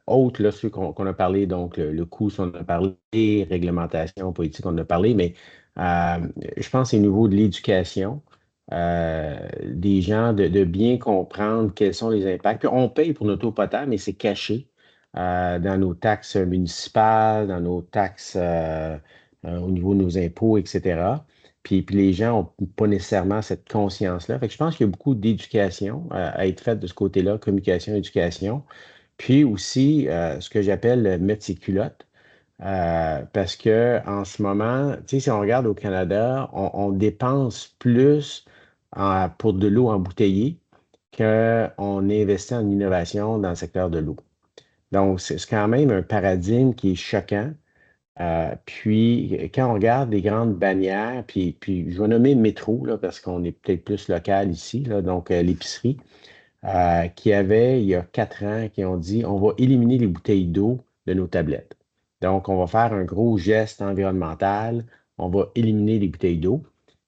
autres, là, ceux qu'on a parlé, donc le coût, on en a parlé, réglementation, politique, on en a parlé, mais je pense que c'est au niveau de l'éducation des gens, de bien comprendre quels sont les impacts. Puis on paye pour notre eau potable, mais c'est caché dans nos taxes municipales, dans nos taxes au niveau de nos impôts, etc. Puis les gens n'ont pas nécessairement cette conscience-là. Fait que je pense qu'il y a beaucoup d'éducation à être faite de ce côté-là, communication, éducation. Puis aussi, ce que j'appelle mettre ses culottes. Parce que en ce moment, tu sais, si on regarde au Canada, on dépense plus pour de l'eau embouteillée qu'on investit en innovation dans le secteur de l'eau. Donc, c'est quand même un paradigme qui est choquant. Puis, quand on regarde les grandes bannières, puis je vais nommer Métro, là, parce qu'on est peut-être plus local ici, là, donc l'épicerie, qui avait, il y a 4 ans, qui ont dit, on va éliminer les bouteilles d'eau de nos tablettes. Donc, on va faire un gros geste environnemental, on va éliminer les bouteilles d'eau.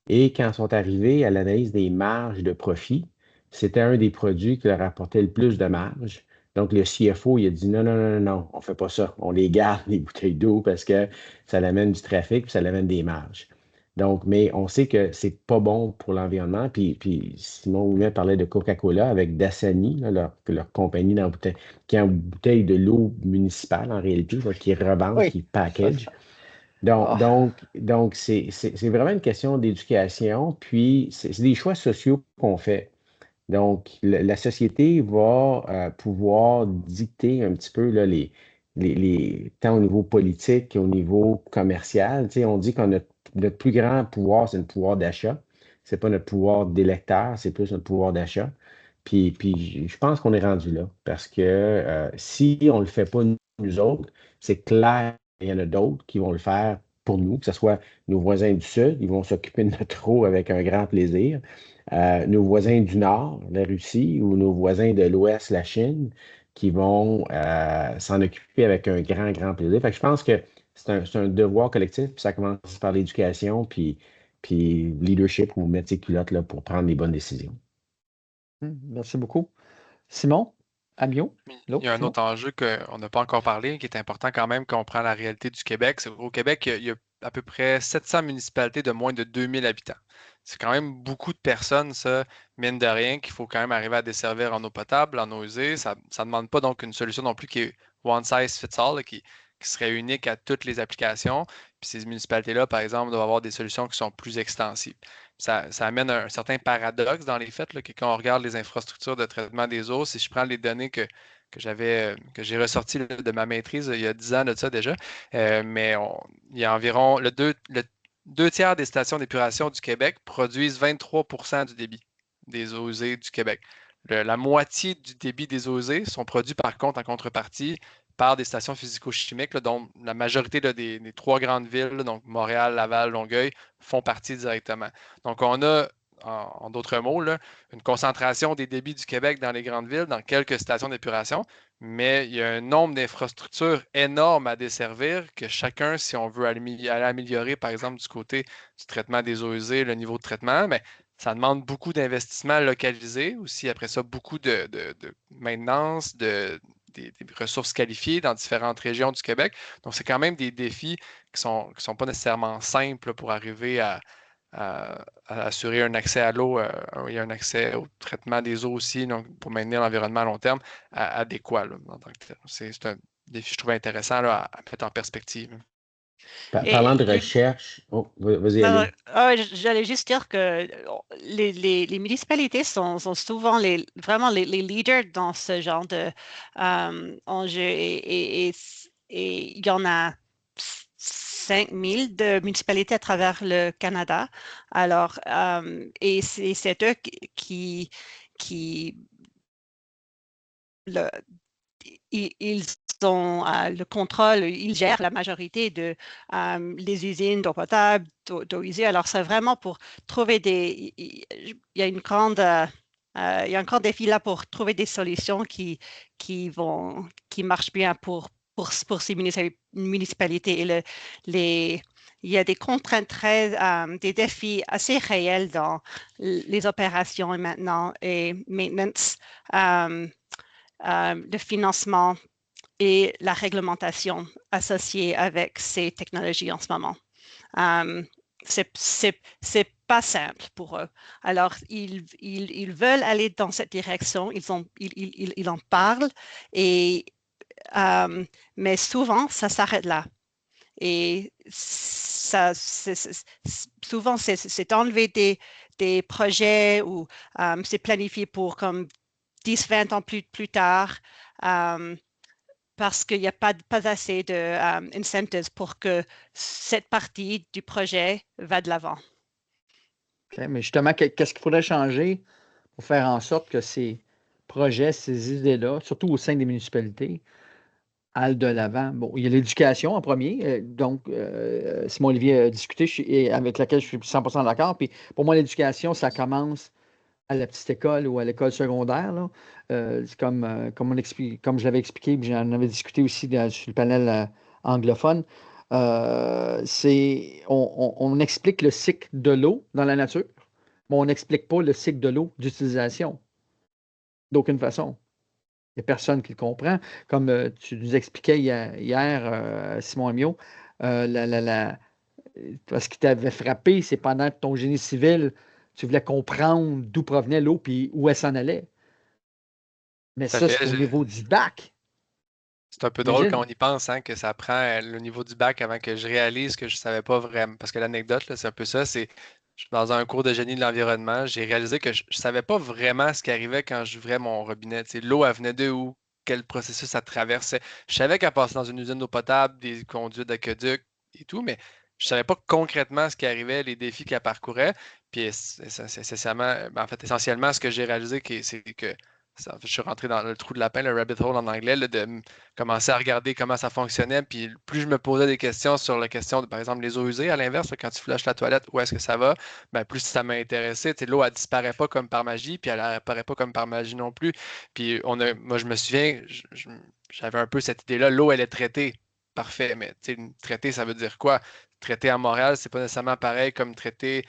Et quand ils sont arrivés à l'analyse des marges de profit, c'était un des produits qui leur apportait le plus de marge. Donc, le CFO, il a dit non, non, non, non, non, on ne fait pas ça. On les garde, les bouteilles d'eau, parce que ça amène du trafic, puis ça amène des marges. Donc, mais on sait que c'est pas bon pour l'environnement. Puis Simon Ouimet parlait de Coca-Cola avec Dasani, là, leur compagnie qui a une bouteille de l'eau municipale en réalité, là, qui revendent, Oui, qui ça, package. ça. Ah, Donc c'est vraiment une question d'éducation, puis c'est des choix sociaux qu'on fait. Donc, la société va pouvoir dicter un petit peu là, tant au niveau politique qu'au niveau commercial. Tu sais, on dit que notre plus grand pouvoir, c'est le pouvoir d'achat. C'est pas notre pouvoir d'électeur, c'est plus notre pouvoir d'achat. Puis je pense qu'on est rendu là parce que si on ne le fait pas nous autres, c'est clair qu'il y en a d'autres qui vont le faire pour nous, que ce soit nos voisins du Sud, ils vont s'occuper de notre eau avec un grand plaisir. Nos voisins du Nord, la Russie, ou nos voisins de l'Ouest, la Chine, qui vont s'en occuper avec un grand, grand plaisir. Fait que je pense que c'est un devoir collectif, puis ça commence par l'éducation, puis leadership ou mettre ses culottes là, pour prendre les bonnes décisions. merci beaucoup. Simon, Amio, Il y a un Simon? autre enjeu qu'on n'a pas encore parlé, qui est important quand même quand on prend la réalité du Québec. C'est qu'au Québec, il y a à peu près 700 municipalités de moins de 2000 habitants. C'est quand même beaucoup de personnes, ça, mine de rien, qu'il faut quand même arriver à desservir en eau potable, en eau usée. Ça ne demande pas donc une solution non plus qui est one size fits all, là, qui serait unique à toutes les applications. Puis ces municipalités-là, par exemple, doivent avoir des solutions qui sont plus extensives. Ça amène un certain paradoxe dans les faits, là, que quand on regarde les infrastructures de traitement des eaux, si je prends les données que j'ai ressorties là, de ma maîtrise il y a 10 ans de ça déjà, mais il y a environ le 2 tiers des stations d'épuration du Québec produisent 23% du débit des eaux usées du Québec. La moitié du débit des eaux usées sont produits par contre en contrepartie par des stations physico-chimiques, là, dont la majorité là, des 3 grandes villes, là, donc Montréal, Laval, Longueuil, font partie directement. Donc, on a, en d'autres mots, là, une concentration des débits du Québec dans les grandes villes, dans quelques stations d'épuration, mais il y a un nombre d'infrastructures énormes à desservir que chacun, si on veut aller améliorer, par exemple, du côté du traitement des eaux usées, le niveau de traitement, mais ça demande beaucoup d'investissements localisés, aussi après ça, beaucoup de maintenance, des ressources qualifiées dans différentes régions du Québec. Donc, c'est quand même des défis qui sont pas nécessairement simples pour arriver à assurer un accès à l'eau et un accès au traitement des eaux aussi, donc pour maintenir l'environnement à long terme adéquat là, en tant que tel. C'est un défi, je trouve intéressant là, à mettre en perspective. Parlant de Et recherche, oh, vas-y, non, non, Amio. j'allais juste dire que les municipalités sont souvent vraiment les leaders dans ce genre de enjeux et il y en a 5000 de municipalités à travers le Canada. Alors, et c'est eux qui le, ils ont le contrôle, ils gèrent la majorité de les usines d'eau potable, d'eau usée. Alors, c'est vraiment pour trouver il y a une grande, il y a un grand défi là pour trouver des solutions qui marchent bien pour ces municipalités. Et les il y a des contraintes des défis assez réels dans les opérations et maintenant et maintenance, le financement et la réglementation associée avec ces technologies en ce moment. C'est pas simple pour eux. Alors, ils veulent aller dans cette direction, ils en parlent, mais souvent, ça s'arrête là. Et souvent, c'est enlever des projets ou c'est planifié pour comme 10, 20 ans plus tard. Parce qu'il n'y a pas assez de incentives pour que cette partie du projet va de l'avant. Okay, mais justement, qu'est-ce qu'il faudrait changer pour faire en sorte que ces projets, ces idées-là, surtout au sein des municipalités, aillent de l'avant? Bon, il y a l'éducation en premier. Donc, Simon Olivier a discuté et avec laquelle je suis 100% d'accord. Puis pour moi, l'éducation, ça commence à la petite école ou à l'école secondaire. Là. C'est comme je l'avais expliqué, puis j'en avais discuté aussi sur le panel anglophone. On explique le cycle de l'eau dans la nature, mais on n'explique pas le cycle de l'eau d'utilisation d'aucune façon. Il n'y a personne qui le comprend. Comme tu nous expliquais hier, Simon Amiot, ce qui t'avait frappé, c'est pendant ton génie civil, tu voulais comprendre d'où provenait l'eau et où elle s'en allait. Mais Tout à ça, fait. c'est au niveau du bac. C'est un peu drôle quand on y pense, hein, que ça prend le niveau du bac avant que je réalise que je ne savais pas vraiment. Parce que l'anecdote, là, c'est un peu ça, c'est je suis dans un cours de génie de l'environnement, j'ai réalisé que je ne savais pas vraiment ce qui arrivait quand j'ouvrais mon robinet. Tu sais, l'eau, elle venait de où? Quel processus ça traversait? Je savais qu'elle passait dans une usine d'eau potable, des conduits d'aqueduc et tout, mais je ne savais pas concrètement ce qui arrivait, les défis qu'elle parcourait. Puis essentiellement, ce que j'ai réalisé, c'est que je suis rentré dans le trou de lapin, le rabbit hole en anglais, là, de commencer à regarder comment ça fonctionnait. Puis plus je me posais des questions sur la question de, par exemple, les eaux usées, à l'inverse, là, quand tu flushes la toilette, où est-ce que ça va? Ben, plus ça m'a intéressé. Tu sais, l'eau, elle disparaît pas comme par magie, puis elle apparaît pas comme par magie non plus. Puis moi, je me souviens, j'avais un peu cette idée-là, l'eau, elle est traitée. Parfait, mais tu sais, traitée, ça veut dire quoi? Traité à Montréal, c'est pas nécessairement pareil comme traité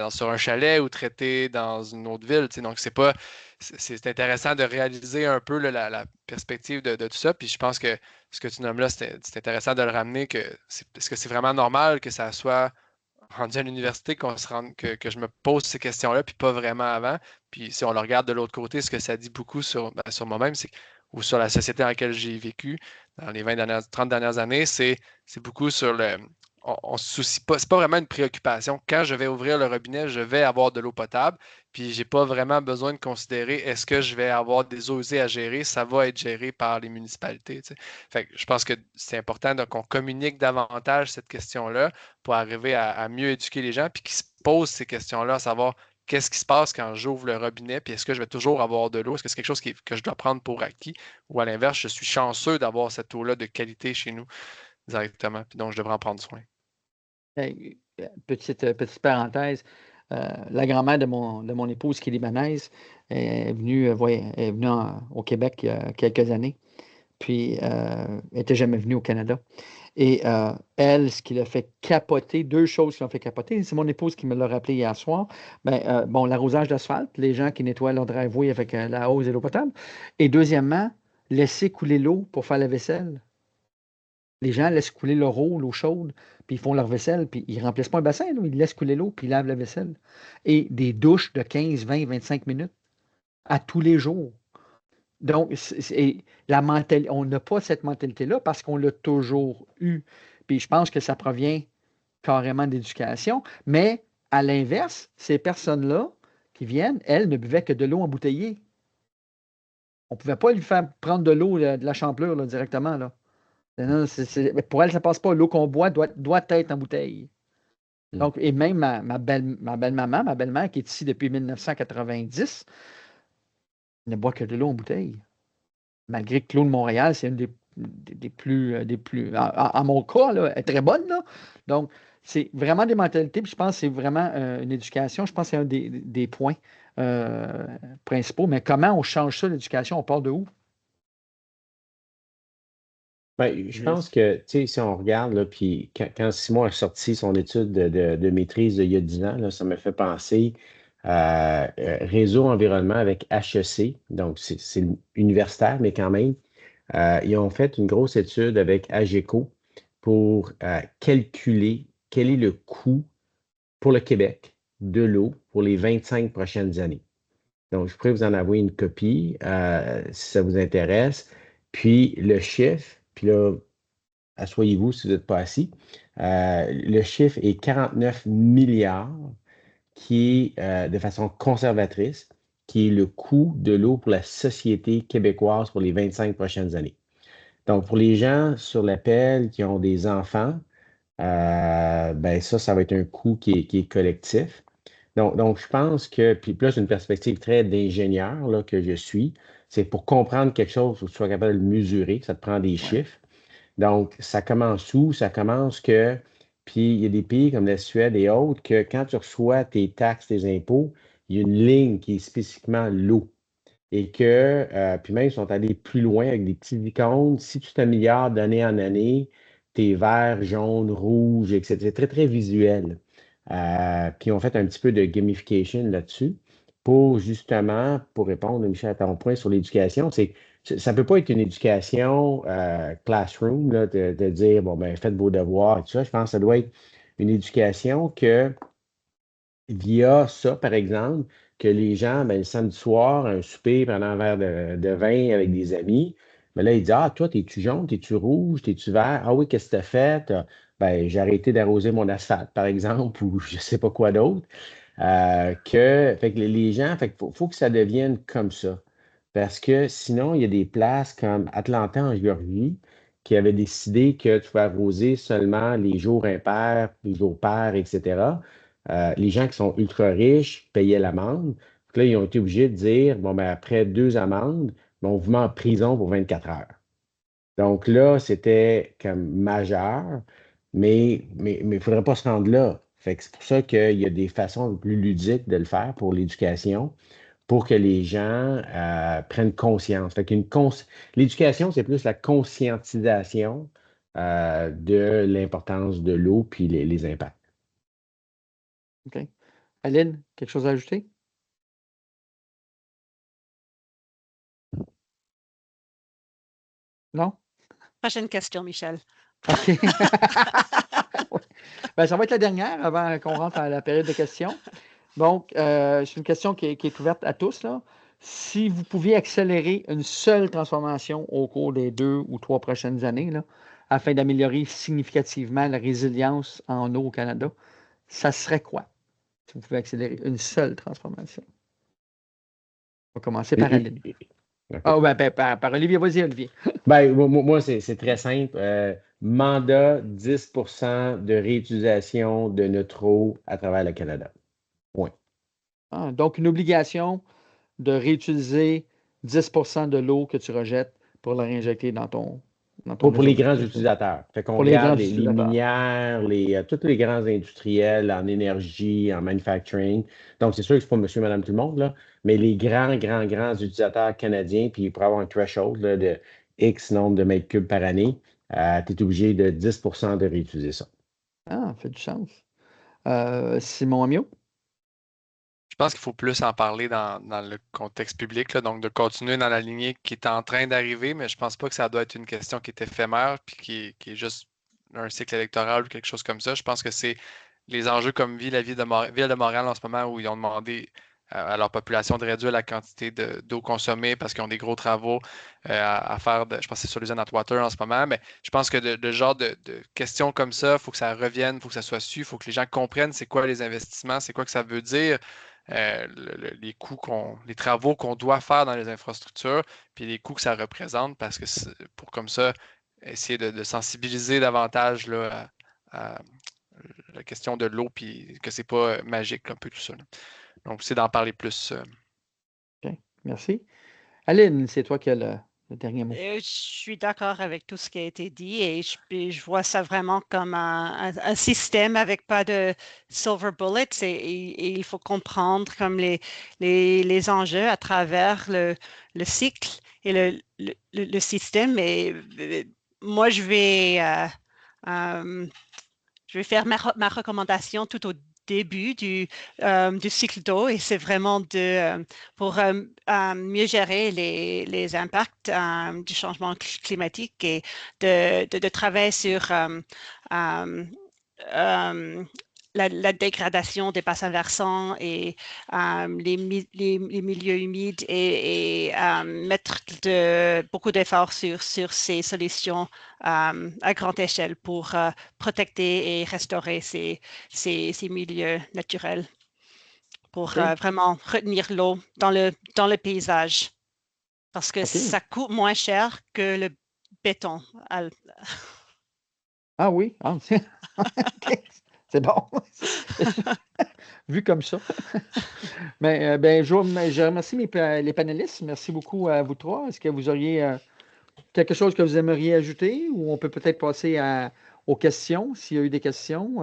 sur un chalet ou traité dans une autre ville. Donc, c'est intéressant de réaliser un peu là, la perspective de tout ça. Puis je pense que ce que tu nommes là, c'est intéressant de le ramener. Est-ce que c'est vraiment normal que ça soit rendu à l'université que je me pose ces questions-là, puis pas vraiment avant. Puis si on le regarde de l'autre côté, ce que ça dit beaucoup sur moi-même, ou sur la société dans laquelle j'ai vécu dans les 30 dernières années, c'est beaucoup sur le on se soucie pas, c'est pas vraiment une préoccupation. Quand je vais ouvrir le robinet, je vais avoir de l'eau potable, puis j'ai pas vraiment besoin de considérer est-ce que je vais avoir des eaux usées à gérer, ça va être géré par les municipalités. Tu sais. Fait que je pense que c'est important qu'on communique davantage cette question-là pour arriver à mieux éduquer les gens, puis qu'ils se posent ces questions-là, à savoir qu'est-ce qui se passe quand j'ouvre le robinet, puis est-ce que je vais toujours avoir de l'eau? Est-ce que c'est quelque chose que je dois prendre pour acquis? Ou à l'inverse, je suis chanceux d'avoir cette eau-là de qualité chez nous directement, puis donc je devrais en prendre soin. Petite parenthèse, la grand-mère de mon épouse qui est libanaise est venue, au Québec il y a quelques années, puis elle n'était jamais venue au Canada. Et elle, ce qui l'a fait capoter, deux choses qui l'ont fait capoter, c'est mon épouse qui me l'a rappelé hier soir. Bon, l'arrosage d'asphalte, les gens qui nettoient leur driveway avec la hose et l'eau potable. Et deuxièmement, laisser couler l'eau pour faire la vaisselle. Les gens laissent couler leur eau, l'eau chaude, puis ils font leur vaisselle, puis ils ne remplissent pas un bassin, là, ils laissent couler l'eau, puis ils lavent la vaisselle. Et des douches de 15, 20, 25 minutes à tous les jours. Donc, on n'a pas cette mentalité-là parce qu'on l'a toujours eu. Puis je pense que ça provient carrément d'éducation. Mais à l'inverse, ces personnes-là qui viennent, elles ne buvaient que de l'eau embouteillée. On ne pouvait pas lui faire prendre de l'eau, de la champlure là, directement. Là. Non, mais pour elle, ça ne passe pas. L'eau qu'on boit doit être en bouteille. Donc, et même ma belle-maman, ma belle-mère qui est ici depuis 1990, ne boit que de l'eau en bouteille. Malgré que l'eau de Montréal, c'est une des plus en mon cas, là, elle est très bonne. Là. Donc, c'est vraiment des mentalités. Puis je pense que c'est vraiment une éducation. Je pense que c'est un des points principaux. Mais comment on change ça, l'éducation? On part de où? Ben, je pense que, tu sais, si on regarde, là, puis quand Simon a sorti son étude de maîtrise il y a 10 ans, là, ça me fait penser à réseau environnement avec HEC, donc c'est universitaire, mais quand même. Ils ont fait une grosse étude avec AGECO pour calculer quel est le coût pour le Québec de l'eau pour les 25 prochaines années. Donc, je pourrais vous en envoyer une copie si ça vous intéresse. Puis le chiffre, puis là, asseyez-vous si vous n'êtes pas assis. Le chiffre est 49 milliards, qui est de façon conservatrice, qui est le coût de l'eau pour la société québécoise pour les 25 prochaines années. Donc, pour les gens sur l'appel qui ont des enfants, ben ça va être un coût qui est collectif. Donc, je pense que, puis là, c'est une perspective très d'ingénieur là, que je suis. C'est pour comprendre quelque chose, il faut que tu sois capable de le mesurer, ça te prend des chiffres. Donc, ça commence où? Ça commence que, puis il y a des pays comme la Suède et autres, que quand tu reçois tes taxes, tes impôts, il y a une ligne qui est spécifiquement l'eau. Et que, puis même, ils sont allés plus loin avec des petits icônes. Si tu t'améliores d'année en année, t'es vert, jaune, rouge, etc. C'est très, très visuel. Puis on fait un petit peu de gamification là-dessus pour justement, pour répondre, Michel, à ton point sur l'éducation, ça ne peut pas être une éducation classroom, là, de dire, bon, ben, faites vos devoirs et tout ça. Je pense que ça doit être une éducation que via ça, par exemple, que les gens, ben, le samedi soir, un souper, pendant un verre de vin avec des amis, ben là, ils disent, ah, toi, t'es-tu jaune, t'es-tu rouge, t'es-tu vert? Ah oui, qu'est-ce que t'as fait? Ben, j'ai arrêté d'arroser mon asphalte, par exemple, ou je sais pas quoi d'autre. Fait que les gens, fait que faut que ça devienne comme ça. Parce que sinon, il y a des places comme Atlanta en Géorgie qui avaient décidé que tu pouvais arroser seulement les jours impairs, les jours pairs, etc. Les gens qui sont ultra riches payaient l'amende. Donc là, ils ont été obligés de dire, bon, ben, après 2 amendes, ben, on vous met en prison pour 24 heures. Donc là, c'était comme majeur, mais il ne faudrait pas se rendre là. Fait que c'est pour ça qu'il y a des façons plus ludiques de le faire pour l'éducation, pour que les gens prennent conscience. Fait l'éducation, c'est plus la conscientisation de l'importance de l'eau puis les impacts. OK. Aline, quelque chose à ajouter? Non? Prochaine question, Michel. OK. Ben, ça va être la dernière avant qu'on rentre à la période de questions. Donc, c'est une question qui est ouverte à tous, là. Si vous pouviez accélérer une seule transformation au cours des 2 ou 3 prochaines années, là, afin d'améliorer significativement la résilience en eau au Canada, ça serait quoi? Si vous pouvez accélérer une seule transformation. On va commencer par Aline. OK. Ah, ben, par Olivier. Vas-y, Olivier. Ben, moi, c'est très simple. Mandat 10 de réutilisation de notre eau à travers le Canada. Point. Ah, donc, une obligation de réutiliser 10 de l'eau que tu rejettes pour la réinjecter dans ton Pour les réseau grands d'eau. utilisateurs. Fait qu'on Pour les grands regarde les utilisateurs. minières, tous les grands industriels en énergie, en manufacturing. Donc, c'est sûr que c'est pas monsieur, madame, tout le monde, là, mais les grands utilisateurs canadiens, puis pour avoir un threshold là, de X nombre de mètres cubes par année, tu es obligé de 10 de réutiliser ça. Ah, ça fait du sens. Simon Amiot? Je pense qu'il faut plus en parler dans le contexte public, là, donc de continuer dans la lignée qui est en train d'arriver, mais je pense pas que ça doit être une question qui est éphémère puis qui est juste un cycle électoral ou quelque chose comme ça. Je pense que c'est les enjeux comme la ville de Montréal en ce moment où ils ont demandé à leur population de réduire la quantité d'eau consommée parce qu'ils ont des gros travaux à faire, je pense que c'est sur l'usine Atwater en ce moment, mais je pense que de genre de questions comme ça, il faut que ça revienne, il faut que ça soit su, il faut que les gens comprennent c'est quoi les investissements, c'est quoi que ça veut dire. Les coûts les travaux qu'on doit faire dans les infrastructures, puis les coûts que ça représente, parce que pour comme ça, essayer de sensibiliser davantage là, à la question de l'eau, puis que c'est pas magique, un peu tout ça. Là. Donc, c'est d'en parler plus. OK, merci. Aline, c'est toi qui as le dernier mot. Je suis d'accord avec tout ce qui a été dit et je vois ça vraiment comme un système avec pas de silver bullets et il faut comprendre comme les enjeux à travers le cycle et le système. Et moi, je vais faire ma recommandation tout au début du cycle d'eau et c'est vraiment pour mieux gérer les impacts du changement climatique et de travailler sur la dégradation des bassins versants et les milieux humides et mettre beaucoup d'efforts sur ces solutions à grande échelle pour protéger et restaurer ces milieux naturels pour vraiment retenir l'eau dans le paysage parce que ça coûte moins cher que le béton. Ah oui, c'est bon. Vu comme ça. Mais je remercie les panélistes. Merci beaucoup à vous trois. Est-ce que vous auriez quelque chose que vous aimeriez ajouter ou on peut peut-être passer aux questions, s'il y a eu des questions?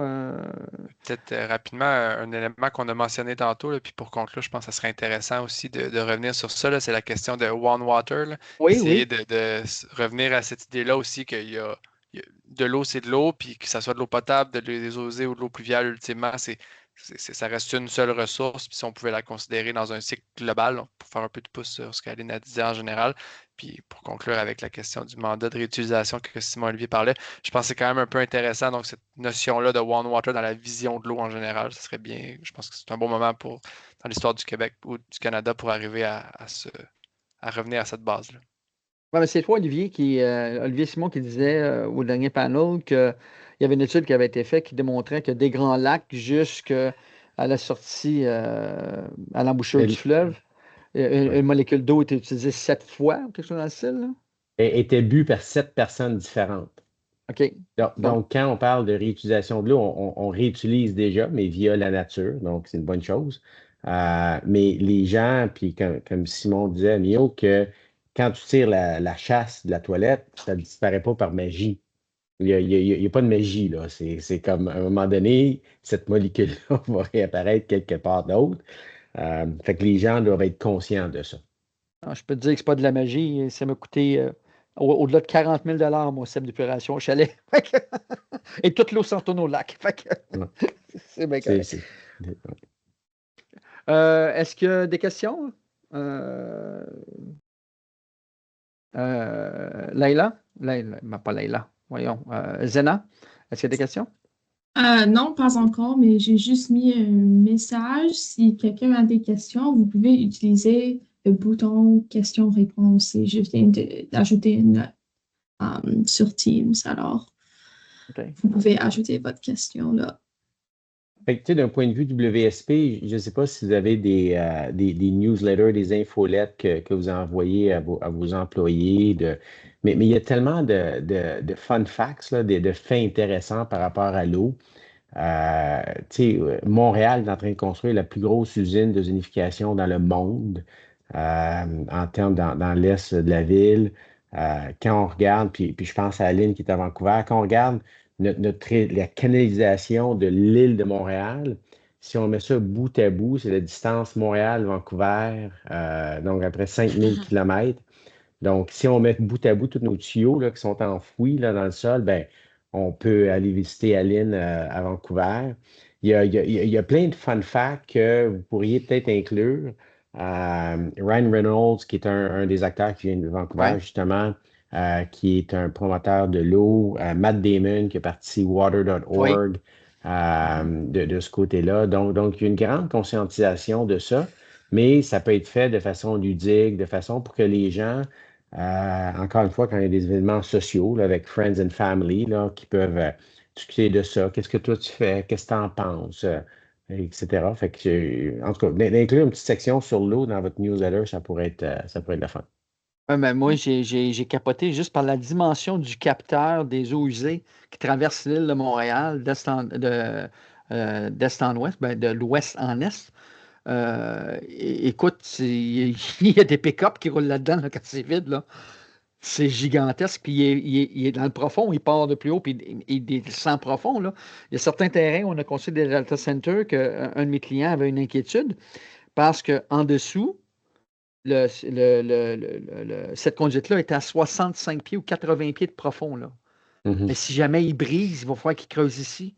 Peut-être rapidement, un élément qu'on a mentionné tantôt, là, puis pour conclure, je pense que ça serait intéressant aussi de revenir sur ça. C'est la question de One Water. Là. Oui, Essayer oui. de revenir à cette idée-là aussi qu'il y a de l'eau, c'est de l'eau, puis que ça soit de l'eau potable, des eaux usées ou de l'eau pluviale, ultimement, ça reste une seule ressource. Puis si on pouvait la considérer dans un cycle global, donc, pour faire un peu de pouce sur ce qu'Aline a dit en général, puis pour conclure avec la question du mandat de réutilisation que Simon Olivier parlait, je pense que c'est quand même un peu intéressant. Donc, cette notion-là de One Water dans la vision de l'eau en général, ce serait bien. Je pense que c'est un bon moment dans l'histoire du Québec ou du Canada pour arriver à revenir à cette base-là. Ouais, mais c'est toi, Olivier Simon, qui disait au dernier panel qu'il y avait une étude qui avait été faite qui démontrait que des grands lacs jusqu'à la sortie, à l'embouchure du fleuve, une molécule d'eau était utilisée 7 fois, ou quelque chose dans le style, là? Était bu par 7 personnes différentes. OK. Donc, quand on parle de réutilisation de l'eau, on réutilise déjà, mais via la nature, donc c'est une bonne chose. Mais les gens, puis comme Simon disait, Mio, que quand tu tires la chasse de la toilette, ça ne disparaît pas par magie. Il n'y a pas de magie, là. C'est comme, à un moment donné, cette molécule-là va réapparaître quelque part d'autre. Fait que les gens doivent être conscients de ça. Je peux te dire que c'est pas de la magie. Ça m'a coûté au-delà de 40 000 mon système d'épuration au chalet. Et toute l'eau s'en retourne au lac. Ouais. C'est bien correct. Est-ce qu'il y a des questions? Laïla? Pas Laïla. Voyons. Zena, est-ce qu'il y a des questions? Non, pas encore, mais j'ai juste mis un message. Si quelqu'un a des questions, vous pouvez utiliser le bouton questions-réponses. Et je viens d'ajouter une note sur Teams. Alors, vous pouvez ajouter votre question là. Fait que, d'un point de vue WSP, je ne sais pas si vous avez des newsletters, des infolettes que vous envoyez à vos employés. Mais il y a tellement de fun facts, là, de faits intéressants par rapport à l'eau. Montréal est en train de construire la plus grosse usine de zonification dans le monde, en termes dans l'est de la ville. Quand on regarde, puis je pense à Aline qui est à Vancouver, quand on regarde la canalisation de l'île de Montréal, si on met ça bout à bout, c'est la distance Montréal-Vancouver, donc après 5000 km. Donc, si on met bout à bout tous nos tuyaux là, qui sont enfouis là, dans le sol, ben, on peut aller visiter Aline à Vancouver. Il y a plein de fun facts que vous pourriez peut-être inclure. Ryan Reynolds, qui est un des acteurs qui vient de Vancouver, justement, qui est un promoteur de l'eau. Matt Damon, qui est parti water.org de ce côté-là. Donc, il y a une grande conscientisation de ça, mais ça peut être fait de façon ludique, de façon pour que les gens, encore une fois, quand il y a des événements sociaux là, avec Friends and Family là, qui peuvent discuter de ça, qu'est-ce que toi tu fais, qu'est-ce que tu en penses, etc. Fait que, en tout cas, d'inclure une petite section sur l'eau dans votre newsletter, ça pourrait être le fun. Moi, j'ai capoté juste par la dimension du capteur des eaux usées qui traverse l'île de Montréal d'est en ouest, de l'ouest en est. Écoute, il y a des pick-up qui roulent là-dedans là, quand c'est vide. Là. C'est gigantesque. Puis il est dans le profond, il part de plus haut, puis il descend profond. Là. Il y a certains terrains où on a construit des data centers qu'un de mes clients avait une inquiétude parce qu'en dessous, cette conduite-là est à 65 pieds ou 80 pieds de profond. Là. Mhm. Mais si jamais il brise, il va falloir qu'il creuse ici.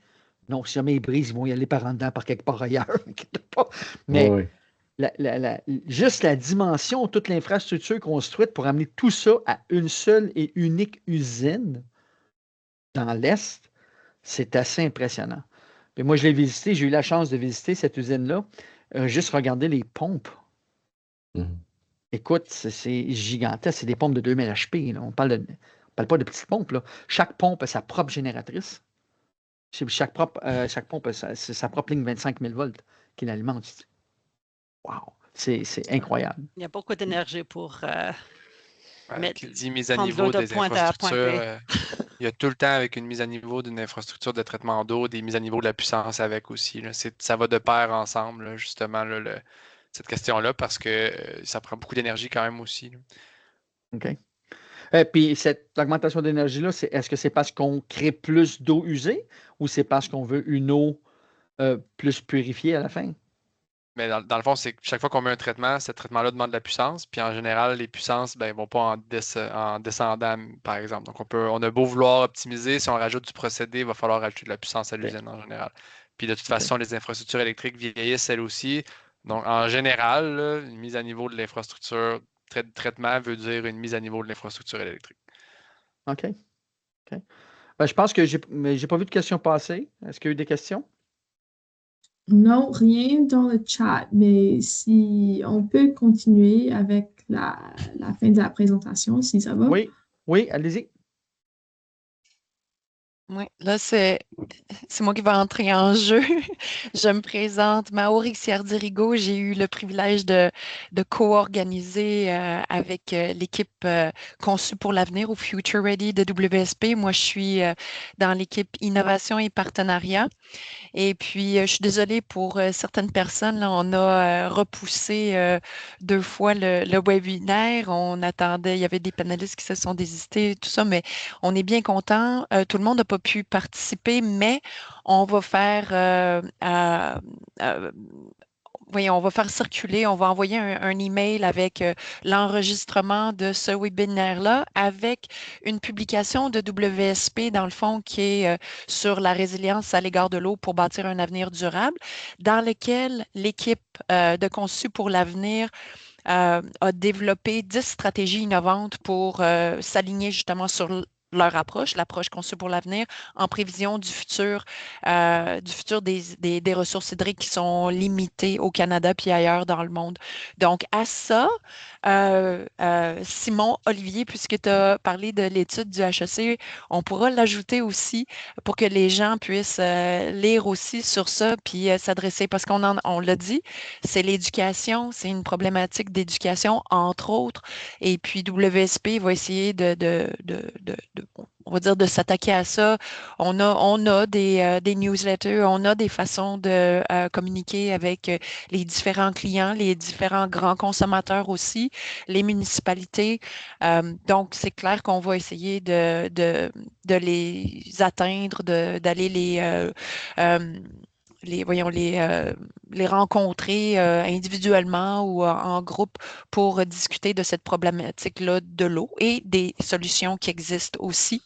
Non, si jamais il brise, ils vont y aller par en dedans, par quelque part ailleurs. Mais Ouais. juste la dimension, toute l'infrastructure construite pour amener tout ça à une seule et unique usine dans l'Est, c'est assez impressionnant. Puis moi, je l'ai visité, j'ai eu la chance de visiter cette usine-là. Juste regarder les pompes. Mhm. Écoute, c'est gigantesque. C'est des pompes de 2000 HP. Là. On parle pas de petites pompes. Là. Chaque pompe a sa propre génératrice. Chaque pompe a sa propre ligne 25 000 volts qui l'alimente. Wow! C'est incroyable. Il y a beaucoup d'énergie pour Qui dit mise à prendre l'eau niveau de des point A à point infrastructures, B. il y a tout le temps avec une mise à niveau d'une infrastructure de traitement d'eau, des mises à niveau de la puissance avec aussi. Là. Ça va de pair ensemble, là, justement, là, cette question-là, parce que ça prend beaucoup d'énergie quand même aussi. Là. OK. Puis cette augmentation d'énergie-là, est-ce que c'est parce qu'on crée plus d'eau usée ou c'est parce qu'on veut une eau plus purifiée à la fin? Mais dans le fond, c'est que chaque fois qu'on met un traitement, ce traitement-là demande de la puissance. Puis en général, les puissances ne vont pas en descendant, par exemple. Donc, on a beau vouloir optimiser, si on rajoute du procédé, il va falloir rajouter de la puissance à l'usine en général. Puis de toute façon, les infrastructures électriques vieillissent elles aussi. Donc, en général, là, une mise à niveau de l'infrastructure de traitement veut dire une mise à niveau de l'infrastructure électrique. OK. OK. Ben, je pense que j'ai pas vu de questions passer. Est-ce qu'il y a eu des questions? Non, rien dans le chat, mais si on peut continuer avec la fin de la présentation, si ça va. Oui, oui, allez-y. Oui, là, c'est moi qui vais entrer en jeu. Je me présente, Maori Xiardirigo. J'ai eu le privilège de co-organiser avec l'équipe conçue pour l'avenir au Future Ready de WSP. Moi, je suis dans l'équipe Innovation et Partenariat. Et puis, je suis désolée pour certaines personnes. Là, on a repoussé 2 fois le webinaire. On attendait, il y avait des panélistes qui se sont désistés, tout ça, mais on est bien content. Tout le monde n'a pas pu participer, mais on va faire on va faire circuler, on va envoyer un email avec l'enregistrement de ce webinaire-là, avec une publication de WSP, dans le fond, qui est sur la résilience à l'égard de l'eau pour bâtir un avenir durable, dans lequel l'équipe de Conçu pour l'avenir a développé 10 stratégies innovantes pour s'aligner justement sur leur approche, l'approche conçue pour l'avenir, en prévision du futur des ressources hydriques qui sont limitées au Canada puis ailleurs dans le monde. Donc, à ça, Simon, Olivier, puisque tu as parlé de l'étude du HEC, on pourra l'ajouter aussi pour que les gens puissent lire aussi sur ça puis s'adresser, parce on l'a dit, c'est l'éducation, c'est une problématique d'éducation, entre autres. Et puis, WSP va essayer on va dire, de s'attaquer à ça. On a des newsletters, on a des façons de communiquer avec les différents clients, les différents grands consommateurs aussi, les municipalités. Donc, c'est clair qu'on va essayer de les atteindre, d'aller les rencontrer individuellement ou en groupe pour discuter de cette problématique-là de l'eau et des solutions qui existent aussi.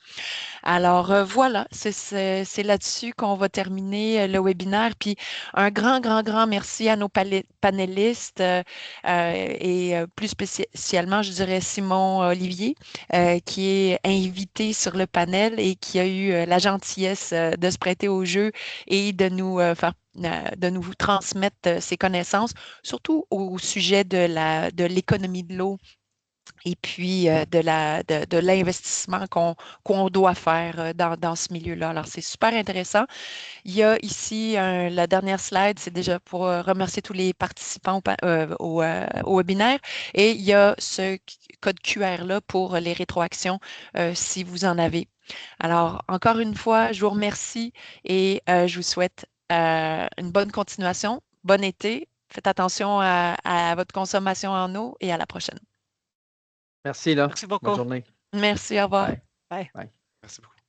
Alors voilà, c'est là-dessus qu'on va terminer le webinaire. Puis un grand merci à nos panélistes et plus spécialement, je dirais Simon Olivier, qui est invité sur le panel et qui a eu la gentillesse de se prêter au jeu et de nous transmettre ses connaissances, surtout au sujet de l'économie de l'eau et puis de l'investissement qu'on doit faire dans ce milieu-là. Alors, c'est super intéressant. Il y a ici la dernière slide, c'est déjà pour remercier tous les participants au webinaire. Et il y a ce code QR-là pour les rétroactions si vous en avez. Alors, encore une fois, je vous remercie et je vous souhaite une bonne continuation, bon été. Faites attention à votre consommation en eau et à la prochaine. Merci, là. Merci beaucoup. Bonne journée. Merci, au revoir. Bye. Bye. Bye. Merci beaucoup.